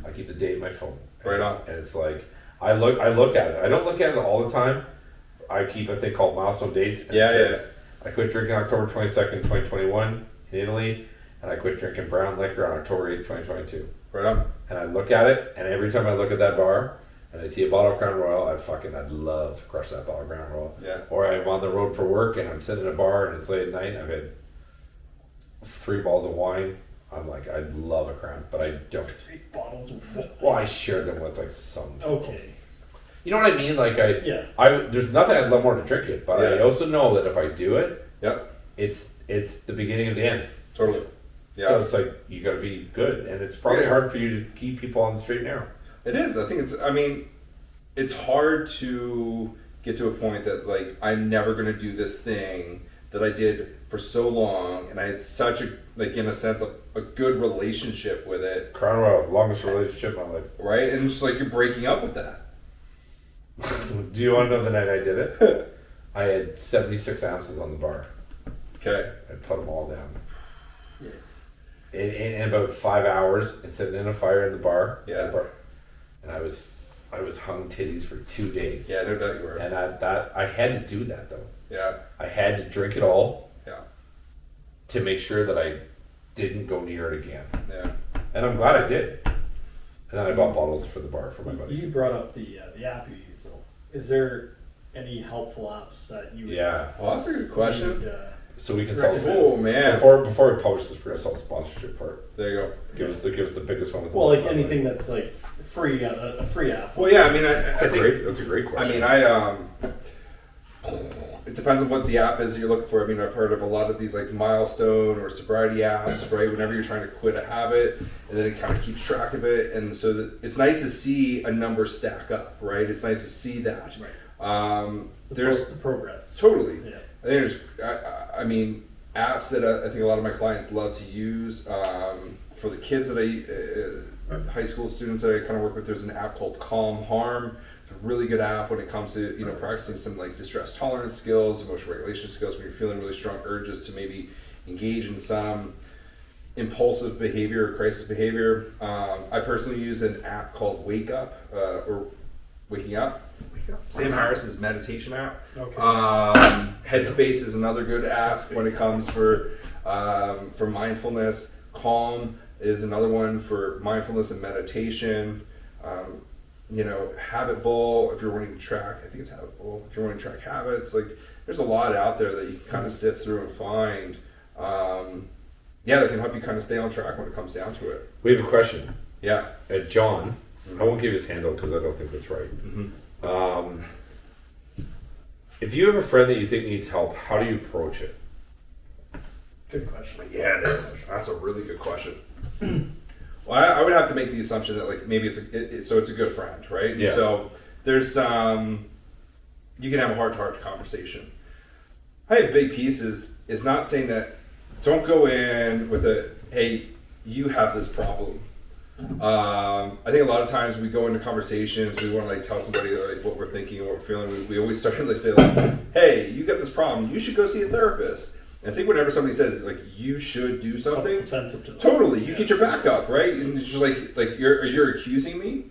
I keep the date in my phone. Right on. And it's like I look at it. I don't look at it all the time. I keep a thing called milestone dates. And it says, I quit drinking October 22nd, 2021 in Italy, and I quit drinking brown liquor on October 8th, 2022. Right on. And I look at it, and every time I look at that bar and I see a bottle of Crown Royal, I'd love to crush that bottle of Crown Royal. Yeah. Or I'm on the road for work and I'm sitting in a bar and it's late at night and I've had 3 bottles of wine. I'm like, I'd love a Crown, but I don't. 3 bottles of wine. Well, I share them with like some people. Okay. You know what I mean? Like there's nothing I'd love more to drink it, but I also know that if I do it, it's the beginning of the end. Totally. Yeah. So it's like you got to be good, and it's probably hard for you to keep people on the straight and narrow. It is. I think it's hard to get to a point that like I'm never going to do this thing that I did for so long, and I had such a in a sense a good relationship with it. Crown Royal, longest relationship in my life. Right, and it's like you're breaking up with that. Do you want to know the night I did it? I had 76 ounces on the bar. Okay. I put them all down. Yes. In about 5 hours, and sitting in a fire in the bar. Yeah. And I was hung titties for 2 days. Yeah, no doubt you were. And I had to do that though. Yeah. I had to drink it all. Yeah. To make sure that I didn't go near it again. Yeah. And I'm glad I did. And then I bought bottles for the bar for my buddies. You brought up the app you use, though. Is there any helpful apps that you would Well, that's a good question. So we can sell. Oh man! Before we publish this, we're gonna sell sponsorship for it. There you go. Give us the biggest one. With the well, like anything that's like free, a free app. Well, yeah. I mean, I think that's a great question. I mean, it depends on what the app is you're looking for. I mean, I've heard of a lot of these like milestone or sobriety apps, right? Whenever you're trying to quit a habit, and then it kind of keeps track of it, and so that it's nice to see a number stack up, right? It's nice to see that. Right. There's the progress. Totally. Yeah. I think there's, I mean, apps that I think a lot of my clients love to use. For the kids that high school students that I kind of work with, there's an app called Calm Harm. It's a really good app when it comes to practicing some like distress tolerance skills, emotional regulation skills when you're feeling really strong urges to maybe engage in some impulsive behavior or crisis behavior. I personally use an app called Wake Up or Waking Up. Sam Harris's meditation app. Okay. Headspace is another good app when it comes for mindfulness. Calm is another one for mindfulness and meditation. Habit Bowl, if you're wanting to track, I think it's Habit Bowl. If you're wanting to track habits, like there's a lot out there that you can kind of sift through and find. That can help you kind of stay on track when it comes down to it. We have a question. Yeah. John, I won't give his handle because I don't think that's right. If you have a friend that you think needs help, how do you approach it? Good question. Yeah, that's a really good question. Well, I would have to make the assumption that like maybe it's a good friend, right? Yeah. So there's you can have a heart-to-heart conversation. I think a big piece is not saying that. Don't go in with hey, you have this problem. I think a lot of times we go into conversations, we want to like tell somebody like what we're thinking or what we're feeling. We always start to say like, hey, you got this problem, you should go see a therapist. And I think whenever somebody says like you should do something, it's offensive to them. Totally, you get your back up, right? And it's just like you're accusing me.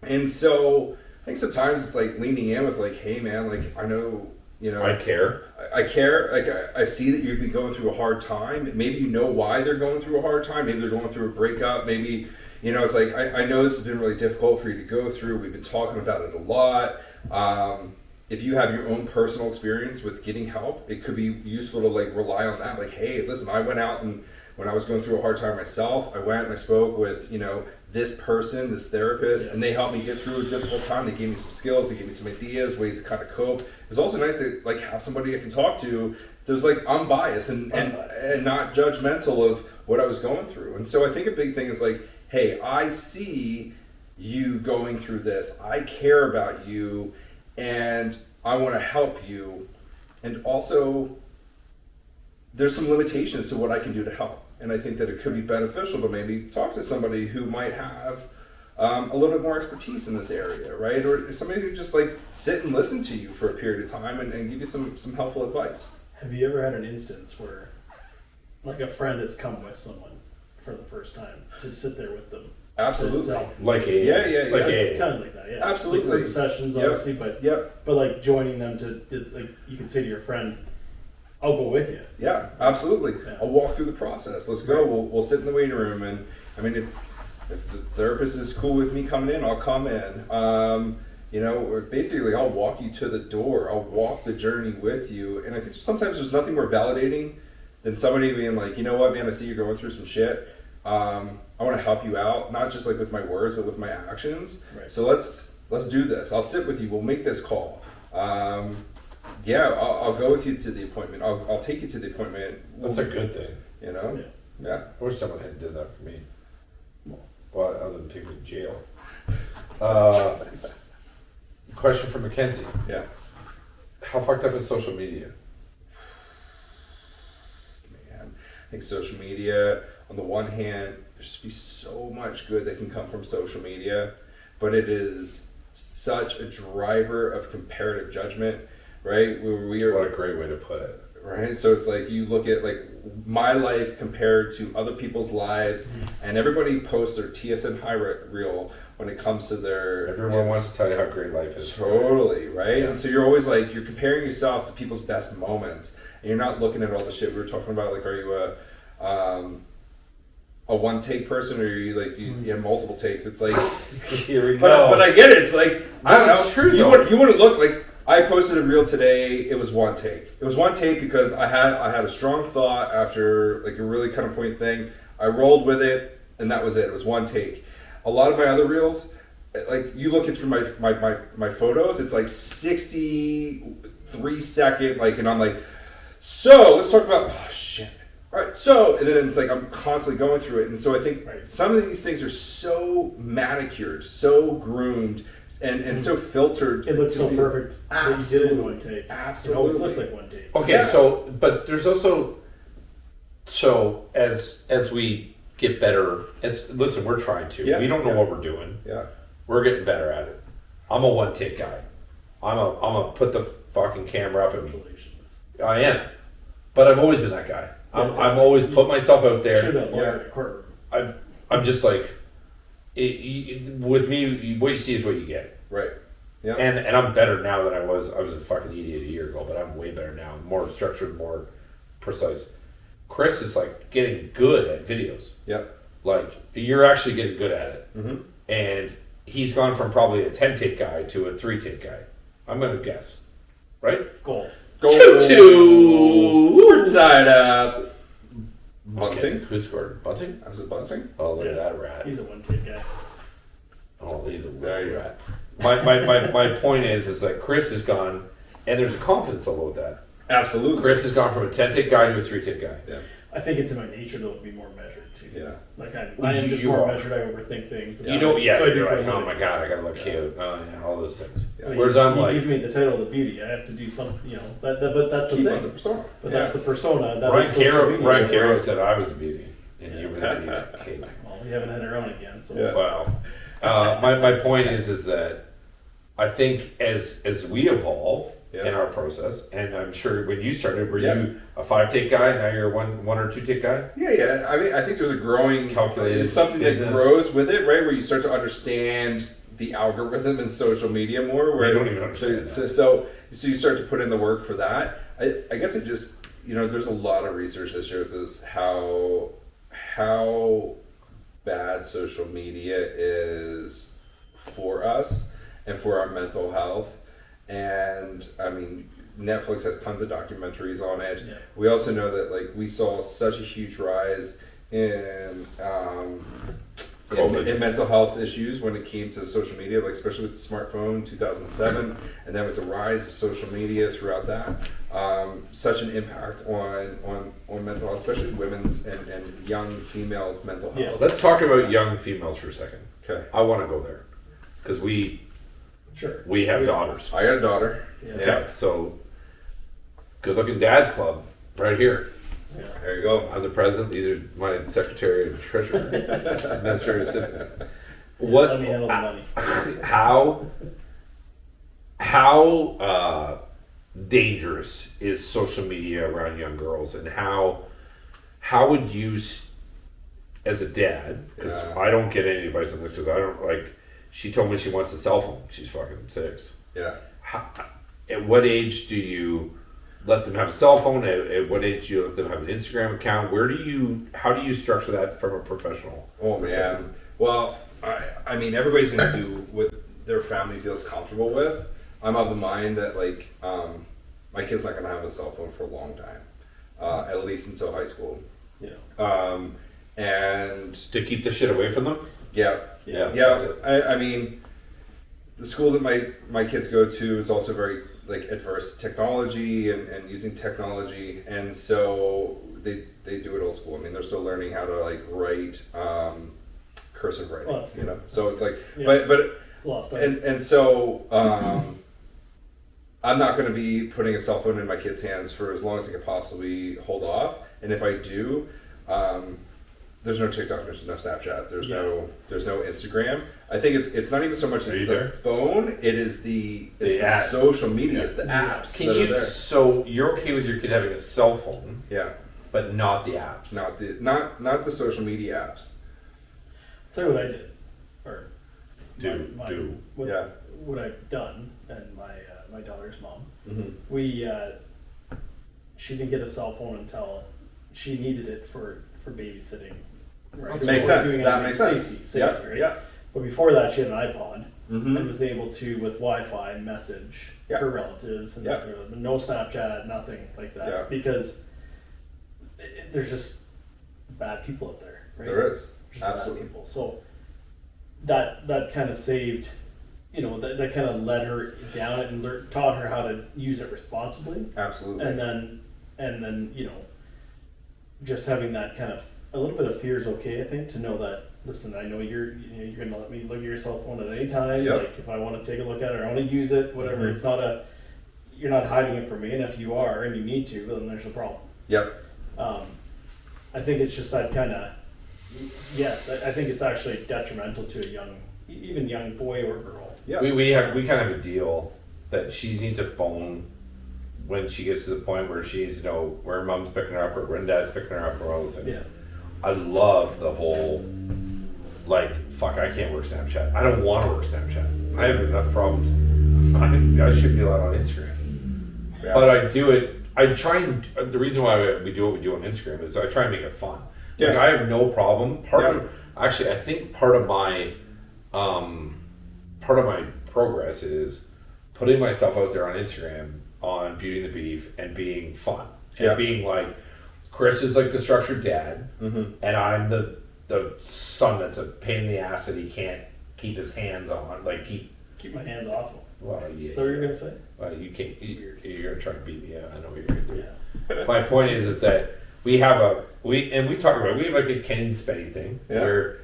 And so I think sometimes it's like leaning in with like, hey man, like I know, I care. I care. Like I see that you've been going through a hard time. Maybe you know why they're going through a hard time. Maybe they're going through a breakup. Maybe it's like I know this has been really difficult for you to go through. We've been talking about it a lot. if you have your own personal experience with getting help, it could be useful to like rely on that. Like, hey, listen, I went out and when I was going through a hard time myself, I went and I spoke with, this person, this therapist, and they helped me get through a difficult time. They gave me some skills, they gave me some ideas, ways to kind of cope. It was also nice to like have somebody I can talk to that was like unbiased and not judgmental of what I was going through. And so I think a big thing is like, hey, I see you going through this. I care about you and I want to help you. And also there's some limitations to what I can do to help. And I think that it could be beneficial to maybe talk to somebody who might have a little bit more expertise in this area, right? Or somebody who just like sit and listen to you for a period of time and give you some helpful advice. Have you ever had an instance where like a friend has come with someone for the first time to sit there with them? Absolutely. Like a Like kind of like that, yeah. Absolutely. Like group sessions, obviously, but like joining them to like you can say to your friend, I'll go with you. Yeah, absolutely. Yeah. I'll walk through the process. Let's go. We'll sit in the waiting room, and I mean, if the therapist is cool with me coming in, I'll come in. Or basically, I'll walk you to the door. I'll walk the journey with you. And I think sometimes there's nothing more validating than somebody being like, you know what, man, I see you're going through some shit. I want to help you out, not just like with my words, but with my actions. Right. So let's do this. I'll sit with you. We'll make this call. I'll go with you to the appointment. I'll take you to the appointment. That's a good thing. Yeah. I wish someone had did that for me. Well, other than take me to jail. Question for Mackenzie. Yeah. How fucked up is social media? Man, I think social media, on the one hand, there's be so much good that can come from social media, but it is such a driver of comparative judgment. Right? What a great way to put it. Right? So it's like you look at like my life compared to other people's lives, and everybody posts their TSN highlight reel when it comes to their... Everyone wants to tell you how great life is. Totally, right? Yeah. And so you're always like, you're comparing yourself to people's best moments, and you're not looking at all the shit we were talking about. Like, are you a one take person, or you like do you have multiple takes? It's like... but I get it. It's like... That's true, you want to look like... I posted a reel today. It was one take. It was one take because I had a strong thought after like a really kind of point thing. I rolled with it, and that was it. It was one take. A lot of my other reels, like you look at through my photos, it's like 63 second, like, and I'm like, so let's talk about shit. All right, so, and then it's like I'm constantly going through it, and so I think some of these things are so manicured, so groomed. And so filtered. It looks so perfect. Absolutely. You did it in one take. Absolutely. It always looks like one take. Okay, yeah. But there's also, as we get better, listen, we're trying to. Yeah. We don't know what we're doing. Yeah. We're getting better at it. I'm a one take guy. I'm a put the fucking camera up and I am. But I've always been that guy. I'm always put myself out there. I'm just like, with me, what you see is what you get. Right. Yeah. And I'm better now than I was. I was a fucking idiot a year ago, but I'm way better now. More structured, more precise. Chris is like getting good at videos. Yep. Like you're actually getting good at it. Mm-hmm. And he's gone from probably a 10 take guy to a 3 take guy. I'm gonna guess. Right? Goal. 2-2. Word side up. Bunting? Okay. Who scored? Bunting? I was a Bunting. Oh, look at that rat. He's a one take guy. Oh, he's a rat. My point is that Chris has gone, and there's a confidence level with that. Absolutely. Chris has gone from a 10 take guy to a 3 take guy. Yeah. I think it's in my nature to be more measured too. Yeah. Like I am just more measured. I overthink things. You know, yeah. So you're like, oh my god, I gotta look cute. Oh yeah, all those things. Yeah. Whereas I'm you like, give me the title of the beauty. I have to do something. You know, but that's the thing. The persona. But that's the persona. Ryan Caro said I was the beauty, and you were the cake. Well, we haven't had her on again. So. Yeah. Wow. My point is that I think as we evolve in our process, and I'm sure when you started, were you a 5 take guy? Now you're a one or 2 take guy. Yeah. I mean, I think there's a growing calculated. It's something business that grows with it, right? Where you start to understand the algorithm in social media more. Where you don't even understand. So you start to put in the work for that. I guess it just there's a lot of research that shows us how bad social media is for us and for our mental health. and I mean, Netflix has tons of documentaries on it. Yeah. We also know that like we saw such a huge rise in mental health issues when it came to social media, like especially with the smartphone 2007, and then with the rise of social media throughout that, such an impact on mental health, especially women's and young females' mental health. Yeah. Let's talk about young females for a second. Okay. I want to go there because we have daughters. I got a daughter. Yeah. Okay, so good looking dad's club right here. Yeah. There you go. I'm the president. These are my secretary and treasurer, administrative assistant. What? Let me handle the money. How dangerous is social media around young girls, and how would you, as a dad, because I don't get any advice on this, because I don't like. She told me she wants a cell phone. She's fucking 6. Yeah. At what age do you let them have a cell phone? At what age do you let them have an Instagram account? How do you structure that from a professional? Oh man. Well, I mean, everybody's gonna do what their family feels comfortable with. I'm of the mind that like my kid's not gonna have a cell phone for a long time, at least until high school. Yeah. And To keep the shit away from them? yeah. I mean, the school that my kids go to is also very like adverse to technology and using technology, and so they do it old school. I mean, they're still learning how to like write cursive writing, Well, you know. So it's like, yeah. but It's a lot of stuff. and so I'm not going to be putting a cell phone in my kids' hands for as long as I can possibly hold off. And if I do, there's no TikTok, there's no Snapchat, there's no Instagram. I think it's not even so much the phone; it is the social media, it's the apps. Can you? So you're okay with your kid having a cell phone? Yeah. But not the apps. Not the social media apps. I'll tell you what I did, or Do. what I've done, and my daughter's mom. Mm-hmm. We she didn't get a cell phone until she needed it for babysitting. Right? That makes sense. That makes sense. Safety, right? Yeah. But before that, she had an iPod Mm-hmm. and was able to, with Wi-Fi, message her relatives, and no Snapchat, nothing like that, Yeah. because there's just bad people out there. Right? There is. Just Absolutely. bad people. So that kind of saved, that kind of led her down it and taught her how to use it responsibly. Absolutely. And then just having that kind of a little bit of fear is okay. I think, to know that, listen, I know you're gonna let me look at your cell phone at any time. Yep. Like if I want to take a look at it or I want to use it, whatever. Mm-hmm. It's not you're not hiding it from me. And if you are and you need to, then there's a problem. Yep. I think it's just that kind of, I think it's actually detrimental to a young boy or girl. Yeah. We kind of have a deal that she needs a phone when she gets to the point where she's where her mom's picking her up or when dad's picking her up or all those things. Yeah. I love the whole fuck, I can't work Snapchat. I don't want to work Snapchat. I have enough problems. I should be allowed on Instagram. Yeah. But I do it. I try and the reason why we do what we do on Instagram is I try and make it fun. Yeah. Like, I have no problem. I think part of my progress is putting myself out there on Instagram on Beauty and the Beef and being fun and being like, Chris is like the structured dad, Mm-hmm. and I'm the son that's a pain in the ass that he can't keep his hands on. Keep my hands off of. Well, yeah. Is that what you're gonna say? Well, you can't. You're gonna try to beat me. I know what you're gonna do. Yeah. My point is that we have we talk about it. We have like a Ken Spenny thing where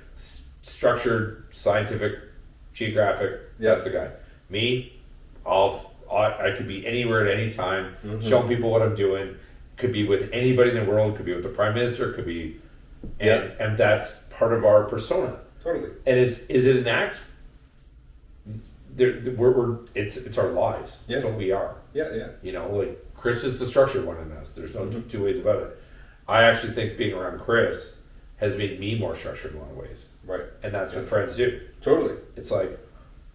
structured, scientific, geographic. That's the guy. Me, I could be anywhere at any time, showing people what I'm doing. Could be with anybody in the world. Could be with the prime minister. Could be, and that's part of our persona. Totally. And is it an act? It's our lives. Yeah. It's what we are. Yeah. Chris is the structured one in us. There's no two ways about it. I actually think being around Chris has made me more structured in a lot of ways. Right. And that's what friends do. Totally. It's like,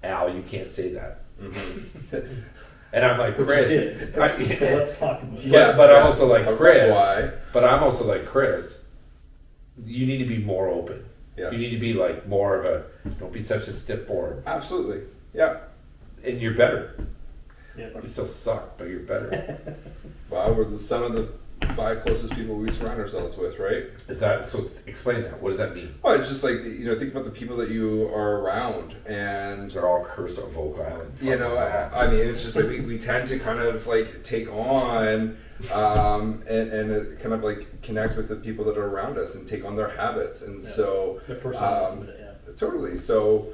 Al, you can't say that. Mm-hmm. And I'm like, Which Chris. you did. So let's talk about it. But I'm also like Chris. Why? But I'm also like Chris. You need to be more open. Yeah. You need to be like more of a. Don't be such a stiff board. Absolutely. Yeah. And you're better. Yeah. You still suck, but you're better. Wow, we're some of the 5 closest people we surround ourselves with, right? Is that so? Explain that. What does that mean? Well, it's just like, think about the people that you are around, and They're all cursed on Volk Island. I mean, it's just like we tend to kind of like take on, and it kind of like connect with the people that are around us and take on their habits, and so the person, totally. So,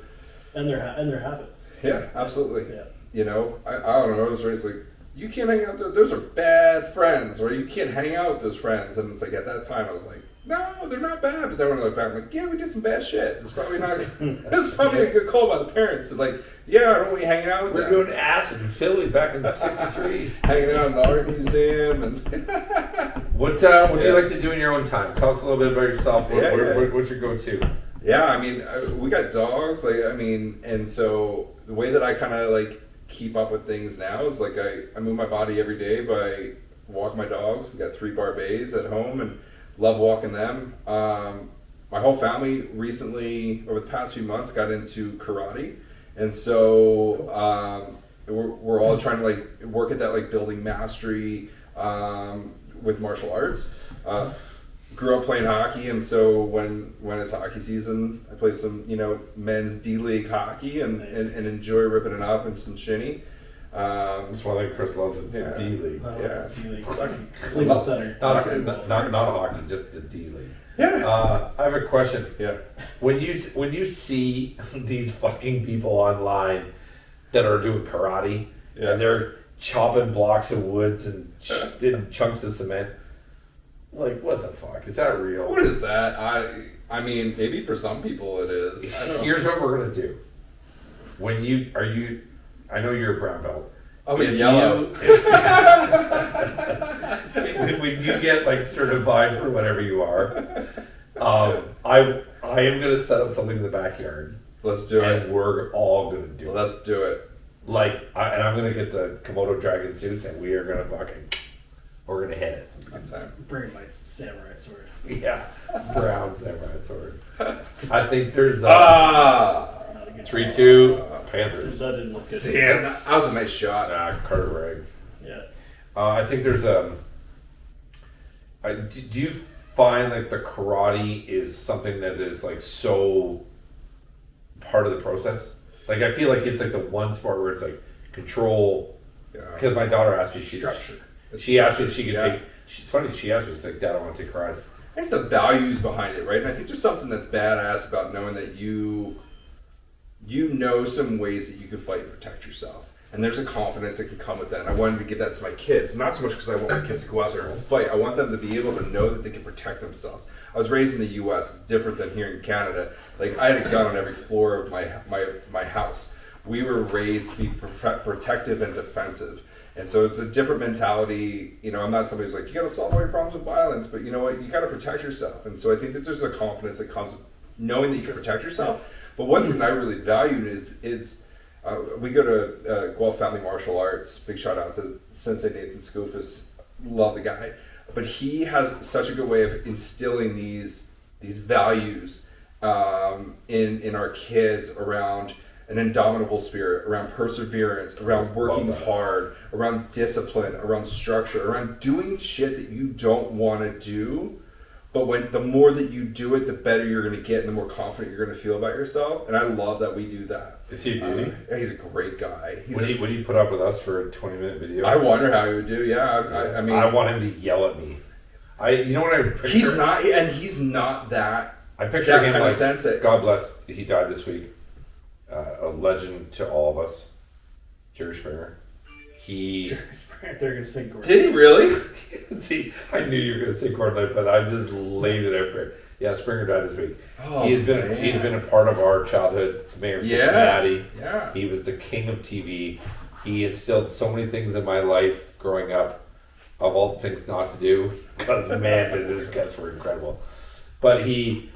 and their habits. Yeah, absolutely. Yeah. I don't know. I was raised like, you can't hang out there. Those are bad friends, or you can't hang out with those friends. And it's like at that time I was like, no, they're not bad. But then when I look back, I'm like, yeah, we did some bad shit. It's probably not. It's probably a good call by the parents. And like, yeah, I don't want you hanging out with We're them. doing acid in Philly back in '63. Hanging out in the art museum and. What do you like to do in your own time? Tell us a little bit about yourself. What's your go-to? Yeah, I mean, we got dogs. And so the way that I kind of like keep up with things now is like I move my body every day by walking my dogs. We got 3 Barbets at home and love walking them. My whole family recently, over the past few months, got into karate, and so we're all trying to like work at that like building mastery with martial arts. Grew up playing hockey, and so when it's hockey season, I play some men's D-League hockey and enjoy ripping it up and some shinny. That's why Chris loves is the D-League. D-League. Legal center. Not hockey, just the D-League. Yeah. I have a question. Yeah. When you see these fucking people online that are doing karate and they're chopping blocks of wood and chunks of cement. Like, what the fuck? Is that real? What is that? I mean, maybe for some people it is. Here's what we're gonna do. I know you're a brown belt. I'm in yellow. When you get like certified for whatever you are, I am gonna set up something in the backyard. Let's do it. And we're all gonna do it. Let's do it. And I'm gonna get the Komodo dragon suits, and we are gonna we're gonna hit it. Good time. Bring my samurai sword. Yeah, brown samurai sword. I think there's 3-2 Panthers. That didn't look good. Damn, that was a nice shot. Carter Rag. Yeah. I think there's do you find like the karate is something that is like so part of the process? Like I feel like it's like the one sport where it's like control. Because my daughter asked me she asked me if she could take. It's funny. She asked me, she's like, "Dad, I want to take karate." It's the values behind it, right? And I think there's something that's badass about knowing that you know some ways that you can fight and protect yourself. And there's a confidence that can come with that. And I wanted to give that to my kids. Not so much because I want my kids to go out there and fight. I want them to be able to know that they can protect themselves. I was raised in the U.S. It's different than here in Canada. Like, I had a gun on every floor of my house. We were raised to be protective and defensive. And so it's a different mentality. I'm not somebody who's like, you got to solve all your problems with violence, but you know what? You got to protect yourself. And so I think that there's a confidence that comes with knowing that you can protect yourself. But one thing I really valued is we go to Guelph Family Martial Arts. Big shout out to Sensei Nathan Skoufis. Love the guy. But he has such a good way of instilling these values in our kids around an indomitable spirit, around perseverance, around working hard, around discipline, around structure, around doing shit that you don't want to do. But the more that you do it, the better you're going to get and the more confident you're going to feel about yourself. And I love that we do that. Is he a beauty? He's a great guy. Would he put up with us for a 20-minute video? I wonder how he would do, I mean... I want him to yell at me. You know what I picture? He's not that... I picture him kind like, of sensei. God bless, he died this week. A legend to all of us. Jerry Springer. Jerry Springer, they're going to sing Gordon. Did he really? See, I knew you were going to say Gordon, but I just laid it out for it. Yeah, Springer died this week. Oh, he's been a part of our childhood. Mayor of Cincinnati. Yeah. He was the king of TV. He instilled so many things in my life growing up, of all the things not to do, because man, his guests were incredible. But he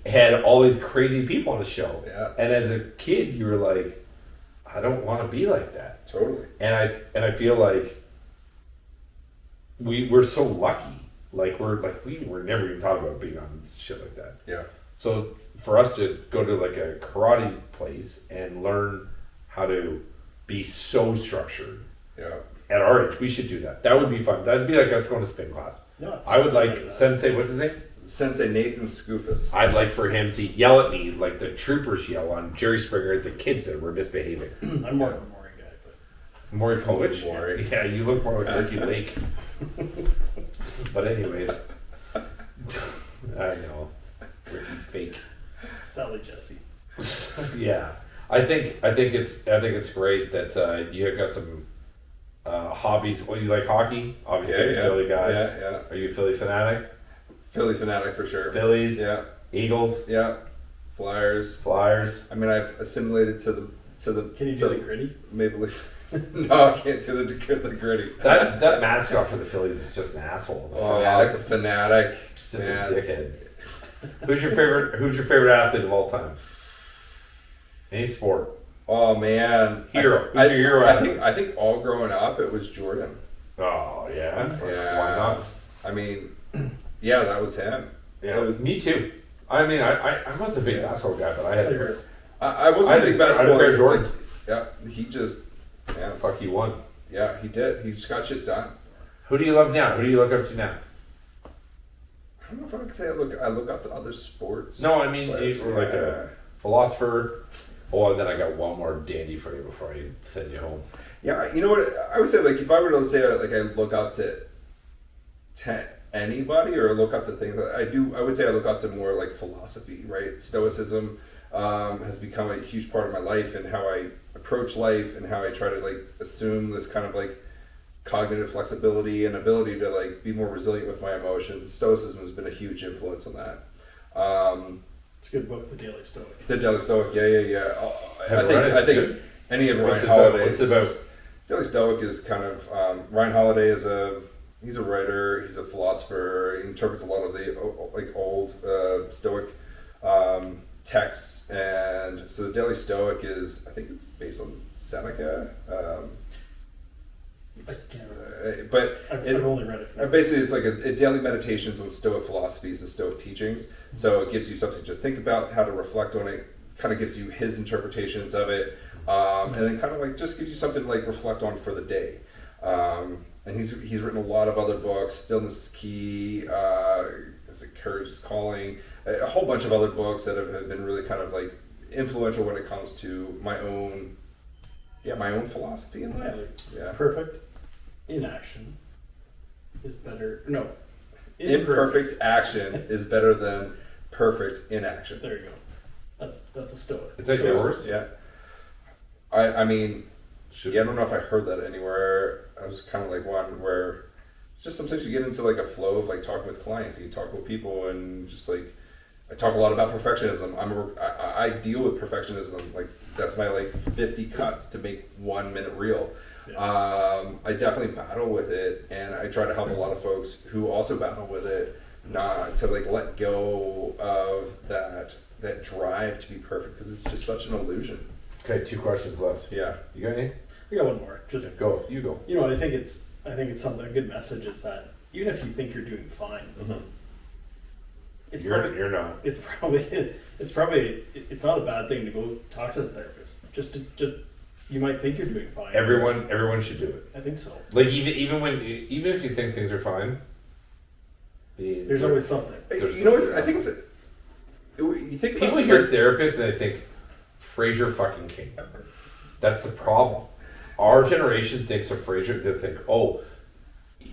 had all these crazy people on his show. Yeah. And as a kid, you were like, I don't want to be like that. Totally. And I feel like we're so lucky. Like we were never even thought about being on shit like that. Yeah. So for us to go to like a karate place and learn how to be so structured. Yeah. At our age, we should do that. That would be fun. That'd be like us going to spin class. No, it's I would something like that. Sensei, what's his name? Sensei Nathan Scoofus. I'd like for him to yell at me like the troopers yell on Jerry Springer at the kids that were misbehaving. I'm more of a Maury guy, but Maury Povich? Maury. Yeah, you look more like Ricky Lake. But anyways, I know. Ricky fake. Sally Jesse. Yeah. I think it's great that you have got some hobbies. Well, you like hockey? Obviously, you're a Philly guy. Yeah. Are you a Philly fanatic? Philly fanatic for sure. Phillies? Yeah. Eagles? Yeah. Flyers. Flyers? I mean, I've assimilated to the. Can you do the gritty? Maple Leaf. No, I can't do the gritty. That mascot for the Phillies is just an asshole. The The fanatic. Just Man. a dickhead. Who's your favorite athlete of all time? Any sport. Oh man, Hero. Who's your hero athlete? I think all growing up it was Jordan. Oh yeah. Yeah. Why not? I mean, yeah, that was him. Yeah. It was, Me too. I mean, I was a big basketball guy, but I had a I wasn't a big basketball. I had a pair of Jordans. Yeah, he just. Yeah, Fuck, he won. yeah, he did. He just got shit done. Who do you love now? Who do you look up to now? I don't know if I could say I look up to other sports. No, I mean, players. you were like a philosopher. Oh, and then I got one more dandy for you before I send you home. Yeah, you know what? I would say, like, if I were to say, like, I look up to anybody or look up to things, I would say I look up to more, like, philosophy, right? Stoicism has become a huge part of my life and how I approach life and how I try to, like, assume this kind of, like, cognitive flexibility and ability to, like, be more resilient with my emotions. Stoicism has been a huge influence on that. It's a good book, The Daily Stoic. The Daily Stoic, yeah. I think Good. any of What's Ryan it about? Holiday's. What's it about? Daily Stoic is kind of Ryan Holiday he's a writer, he's a philosopher. He interprets a lot of the old Stoic texts, and so the Daily Stoic is, I think it's based on Seneca. I can't remember. But I've only read it. basically, it's like a daily meditations on Stoic philosophies and Stoic teachings. So it gives you something to think about, how to reflect on it. Kind of gives you his interpretations of it, and then kind of like just gives you something to like reflect on for the day. And he's written a lot of other books. Stillness is Key. Is it Courage is Calling? A whole bunch of other books that have been really kind of like influential when it comes to my own philosophy in life. Yeah. Perfect inaction is better. No, Imperfect action is better than perfect inaction. There you go. That's a Stoic. Is that yours? Yeah. I mean, Should yeah, I don't know if I heard that anywhere. I was kind of like one where it's just sometimes you get into like a flow of like talking with clients and you talk with people and just like I talk a lot about perfectionism. I deal with perfectionism. Like that's my like 50 cuts to make 1 minute reel. Yeah. I definitely battle with it, and I try to help a lot of folks who also battle with it, not to like let go of that drive to be perfect because it's just such an illusion. Okay, 2 questions left. Yeah. You got any? I got one more. Just Go. You go. you know, I think it's something. A good message is that even if you think you're doing fine, it's You're not. it's not a bad thing to go talk to the therapist. Just you might think you're doing fine. Everyone should do it. I think so. Like even if you think things are fine, There's always something. You know, I think you think people about, hear like, therapists and they think Fraser fucking King. That's the problem. Our generation thinks of Fraser. They think, oh,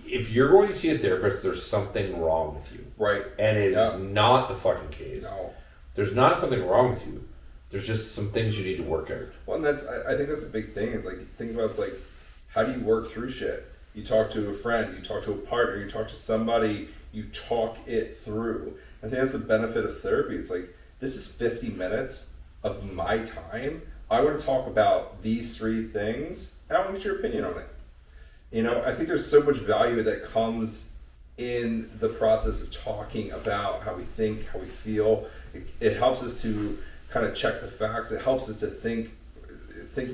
if you're going to see a therapist, there's something wrong with you. right. And it is not the fucking case. No. There's not something wrong with you. There's just some things you need to work out. Well, and I think that's a big thing. Like, think about it's like, how do you work through shit? You talk to a friend, you talk to a partner, you talk to somebody, you talk it through. I think that's the benefit of therapy. It's like, this is 50 minutes of my time. I want to talk about these 3 things, and I want to get your opinion on it. You know, I think there's so much value that comes in the process of talking about how we think, how we feel. It helps us to kind of check the facts. It helps us to think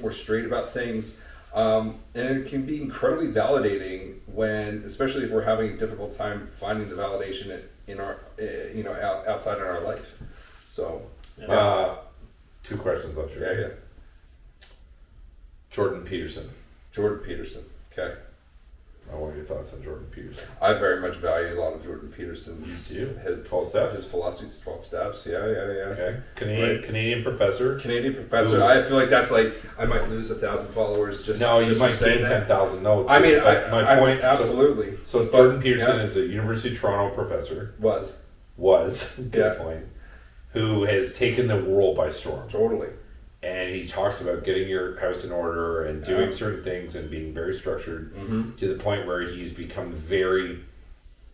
more straight about things. And it can be incredibly validating when, especially if we're having a difficult time finding the validation in our, outside in our life. So, 2 questions left. yeah. Jordan Peterson. Jordan Peterson. Okay. What are your thoughts on Jordan Peterson? I very much value a lot of Jordan Peterson's. You do? His 12 steps? His philosophy, 12 steps. Yeah. Okay. Right. Canadian professor. Canadian professor. Ooh. I feel like that's like, I might lose 1,000 followers just No, you just might saying gain that. 10,000. No, I mean, my point. absolutely. So But, Jordan Peterson yeah. is a University of Toronto professor. Was. Good Yeah. point. Who has taken the world by storm. Totally. And he talks about getting your house in order and doing certain things and being very structured to the point where he's become very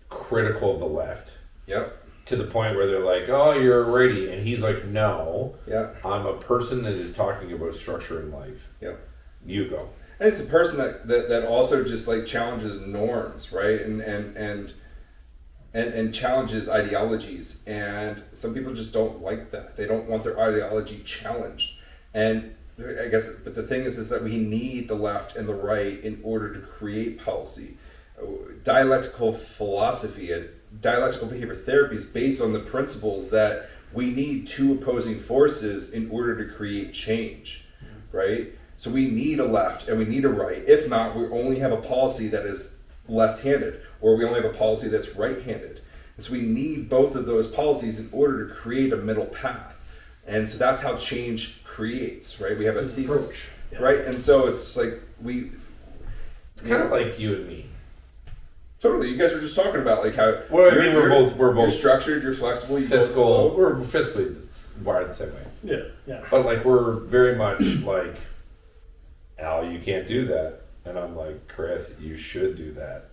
critical of the left. Yep. To the point where they're like, oh, you're a righty. And he's like, no, Yeah. I'm a person that is talking about structure in life. Yep. You go. And it's a person that also just like challenges norms, right? And challenges ideologies. And some people just don't like that. They don't want their ideology challenged. And I guess, but the thing is that we need the left and the right in order to create policy. Dialectical philosophy, dialectical behavior therapy is based on the principles that we need two opposing forces in order to create change, right? So we need a left and we need a right. If not, we only have a policy that is left-handed, or we only have a policy that's right-handed. And so we need both of those policies in order to create a middle path. And so that's how change creates, right? We have a thesis, right? And so it's like It's kind of like you and me. Totally. You guys were just talking about like how Well, I mean, we're both you're structured, you're flexible, you fiscal. We're fiscally wired the same way. Yeah. But like we're very much like, Al, you can't do that, and I'm like, Chris, you should do that,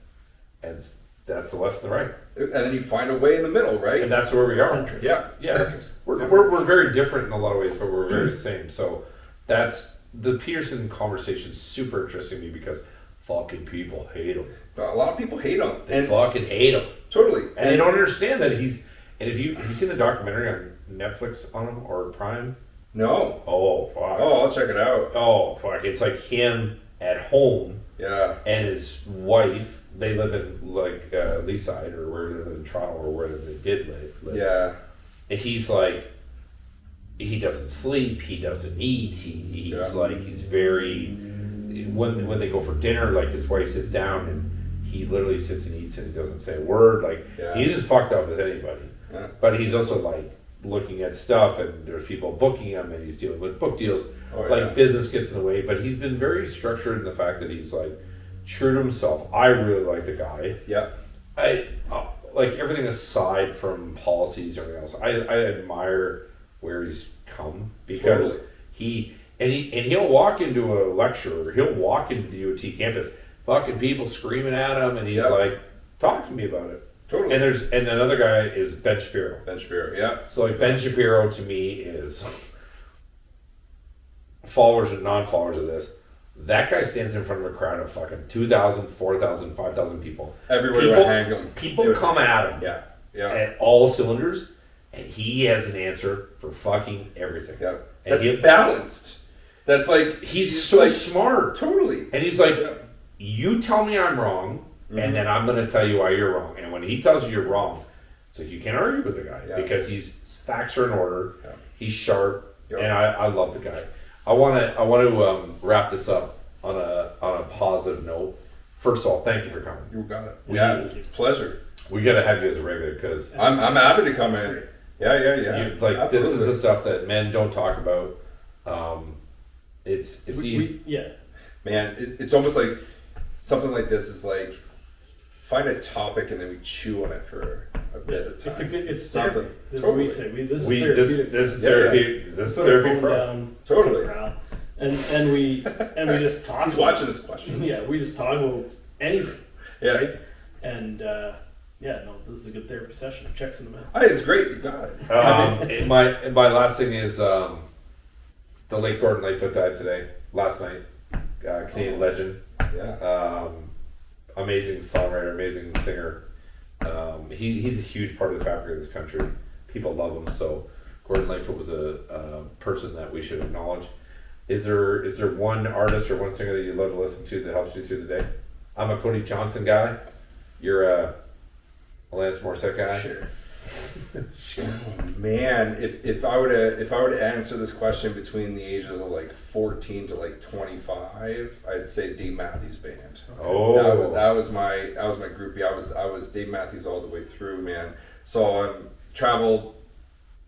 and that's the left and the right, and then you find a way in the middle, right? and that's where we are. Centrist. Yeah. We're very different in a lot of ways, but we're very same. So that's the Peterson conversation is super interesting to me because fucking people hate him. A lot of people hate him. They fucking hate him. Totally. And they don't understand that he's. And have you seen the documentary on Netflix on him or Prime? No. Oh fuck. Oh, I'll check it out. Oh fuck! It's like him at home. Yeah. And his wife. They live in like Leaside or where they live in Toronto or where they did live. Yeah. And he's like, he doesn't sleep. He doesn't eat. He's like he's very. When they go for dinner, like his wife sits down and he literally sits and eats and he doesn't say a word. Like he's as fucked up as anybody. Yeah. But he's also like looking at stuff and there's people booking him and he's dealing with book deals. Business gets in the way, but he's been very structured in the fact that he's like true to himself. I really like the guy. Yeah. I like everything aside from policies or anything else. I admire where he's come because he'll walk into a lecture or he'll walk into the UT campus, fucking people screaming at him, and he's like, "Talk to me about it." Totally. And another guy is Ben Shapiro. Ben Shapiro, yeah. So like Ben Shapiro to me is followers and non-followers of this. That guy stands in front of a crowd of fucking 2,000, 4,000, 5,000 people. Everywhere would hang him. People come at him. Yeah. At all cylinders, and he has an answer for fucking everything. Yeah. And That's balanced. That's like he's so like, smart. Totally. And he's like, you tell me I'm wrong, and then I'm going to tell you why you're wrong. And when he tells you you're wrong, it's like you can't argue with the guy because his facts are in order. Yeah. He's sharp, and I love the guy. I want to wrap this up on a positive note. First of all, thank you for coming. You got it. It's a pleasure. We got to have you as a regular because I'm happy to come in. Yeah. This is the stuff that men don't talk about. It's easy. Man, it's almost like something like this is like find a topic and then we chew on it for a bit of time. It's something. This totally. is what we say. This is therapy. This is therapy for us. Totally. And we just talk. He's watching this question. Yeah, we just talk about anything. Yeah. Right? And this is a good therapy session. Checks in the mail. It's great. You got it. My last thing is the late Gordon Lightfoot died today. Last night, Canadian legend. Yeah. Amazing songwriter, amazing singer. He's a huge part of the fabric of this country. People love him. So Gordon Lightfoot was a person that we should acknowledge. Is there one artist or one singer that you love to listen to that helps you through the day? I'm a Cody Johnson guy. You're a Alanis Morissette guy. Sure. Man, if I were to answer this question between the ages of like 14 to like 25, I'd say Dave Matthews Band. Oh, that was my groupie. I was Dave Matthews all the way through, man. So I traveled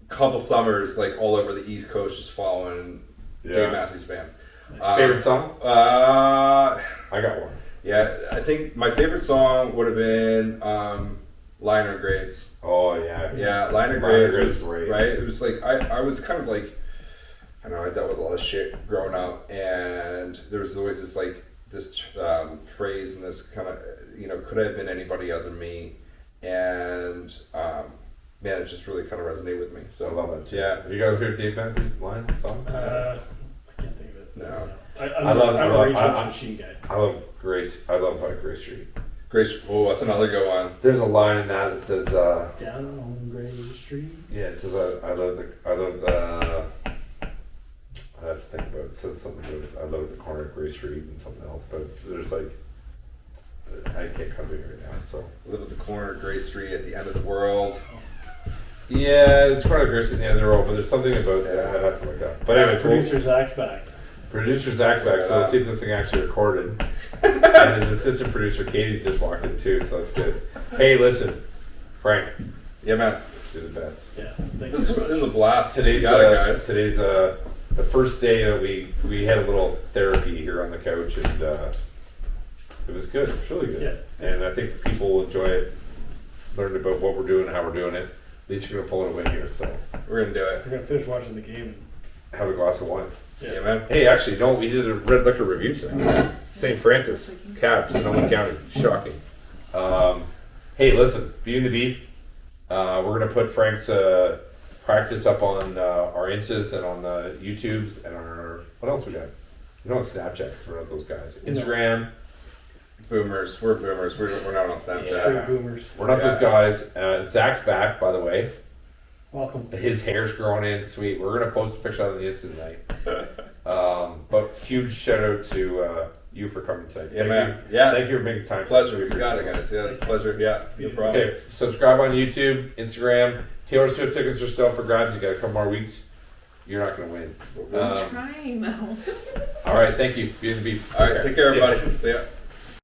a couple summers like all over the East Coast just following Dave Matthews Band. Favorite song? I got one. Yeah, I think my favorite song would have been Liner Graves. Oh yeah. Yeah, Liner Graves was great. Right. It was like I was kind of like, I don't know, I dealt with a lot of shit growing up, and there was always this like this phrase and this kind of, you know, could I have been anybody other than me, and man, it just really kind of resonated with me. So I love it too. Yeah. Have you guys heard Dave Matthews' line song? I can't think of it. No. I'm a Rage Against the Machine guy. I love Grace. I love Grace Street. Grace. Oh, that's another good one. There's a line in that says down on Grace Street. Yeah, it says I love the I have to think about it. It says something about I love the corner of Grace Street and something else, but there's like I can't come to it right now. So live at the corner of Grace Street at the end of the world. Yeah, it's part of Grace at the end of the world, but there's something about that I'd have to look up. But anyways, producer Zach's back. Producer Zach's back, so we'll see if this thing actually recorded. And his assistant producer Katie just walked in too, so that's good. Hey, listen, Frank. Yeah, man. You're the best. Yeah. This is a blast. Today's guys. Today's the first day that we had a little therapy here on the couch, and it was good. It was really good. Yeah. And I think people will enjoy it. Learned about what we're doing and how we're doing it. At least you're gonna pull it away here, so we're gonna do it. We're gonna finish watching the game. Have a glass of wine. Yeah, man. Hey, actually, no, we did a red liquor review today. St. Francis, Cab, Sonoma County. Shocking. Hey, listen, Beauty and the Beef. We're going to put Frank's practice up on our Instas and on the YouTubes and our... What else we got? We don't have Snapchat because we're not those guys. Instagram. Boomers. We're boomers. We're not on Snapchat. Straight boomers. We're not those guys. Zach's back, by the way. Welcome. His hair's growing in, sweet. We're gonna post a picture on the Insta tonight. But huge shout out to you for coming tonight. Yeah, man. Yeah. Thank you for making time. Pleasure. You got it, guys. Yeah, it's a pleasure. Yeah, no problem. Okay, subscribe on YouTube, Instagram. Taylor Swift tickets are still for grabs. You got a couple more weeks. You're not gonna win. I'm trying though. All right, thank you. Beauty and the Beef. All right, take care, everybody. See ya.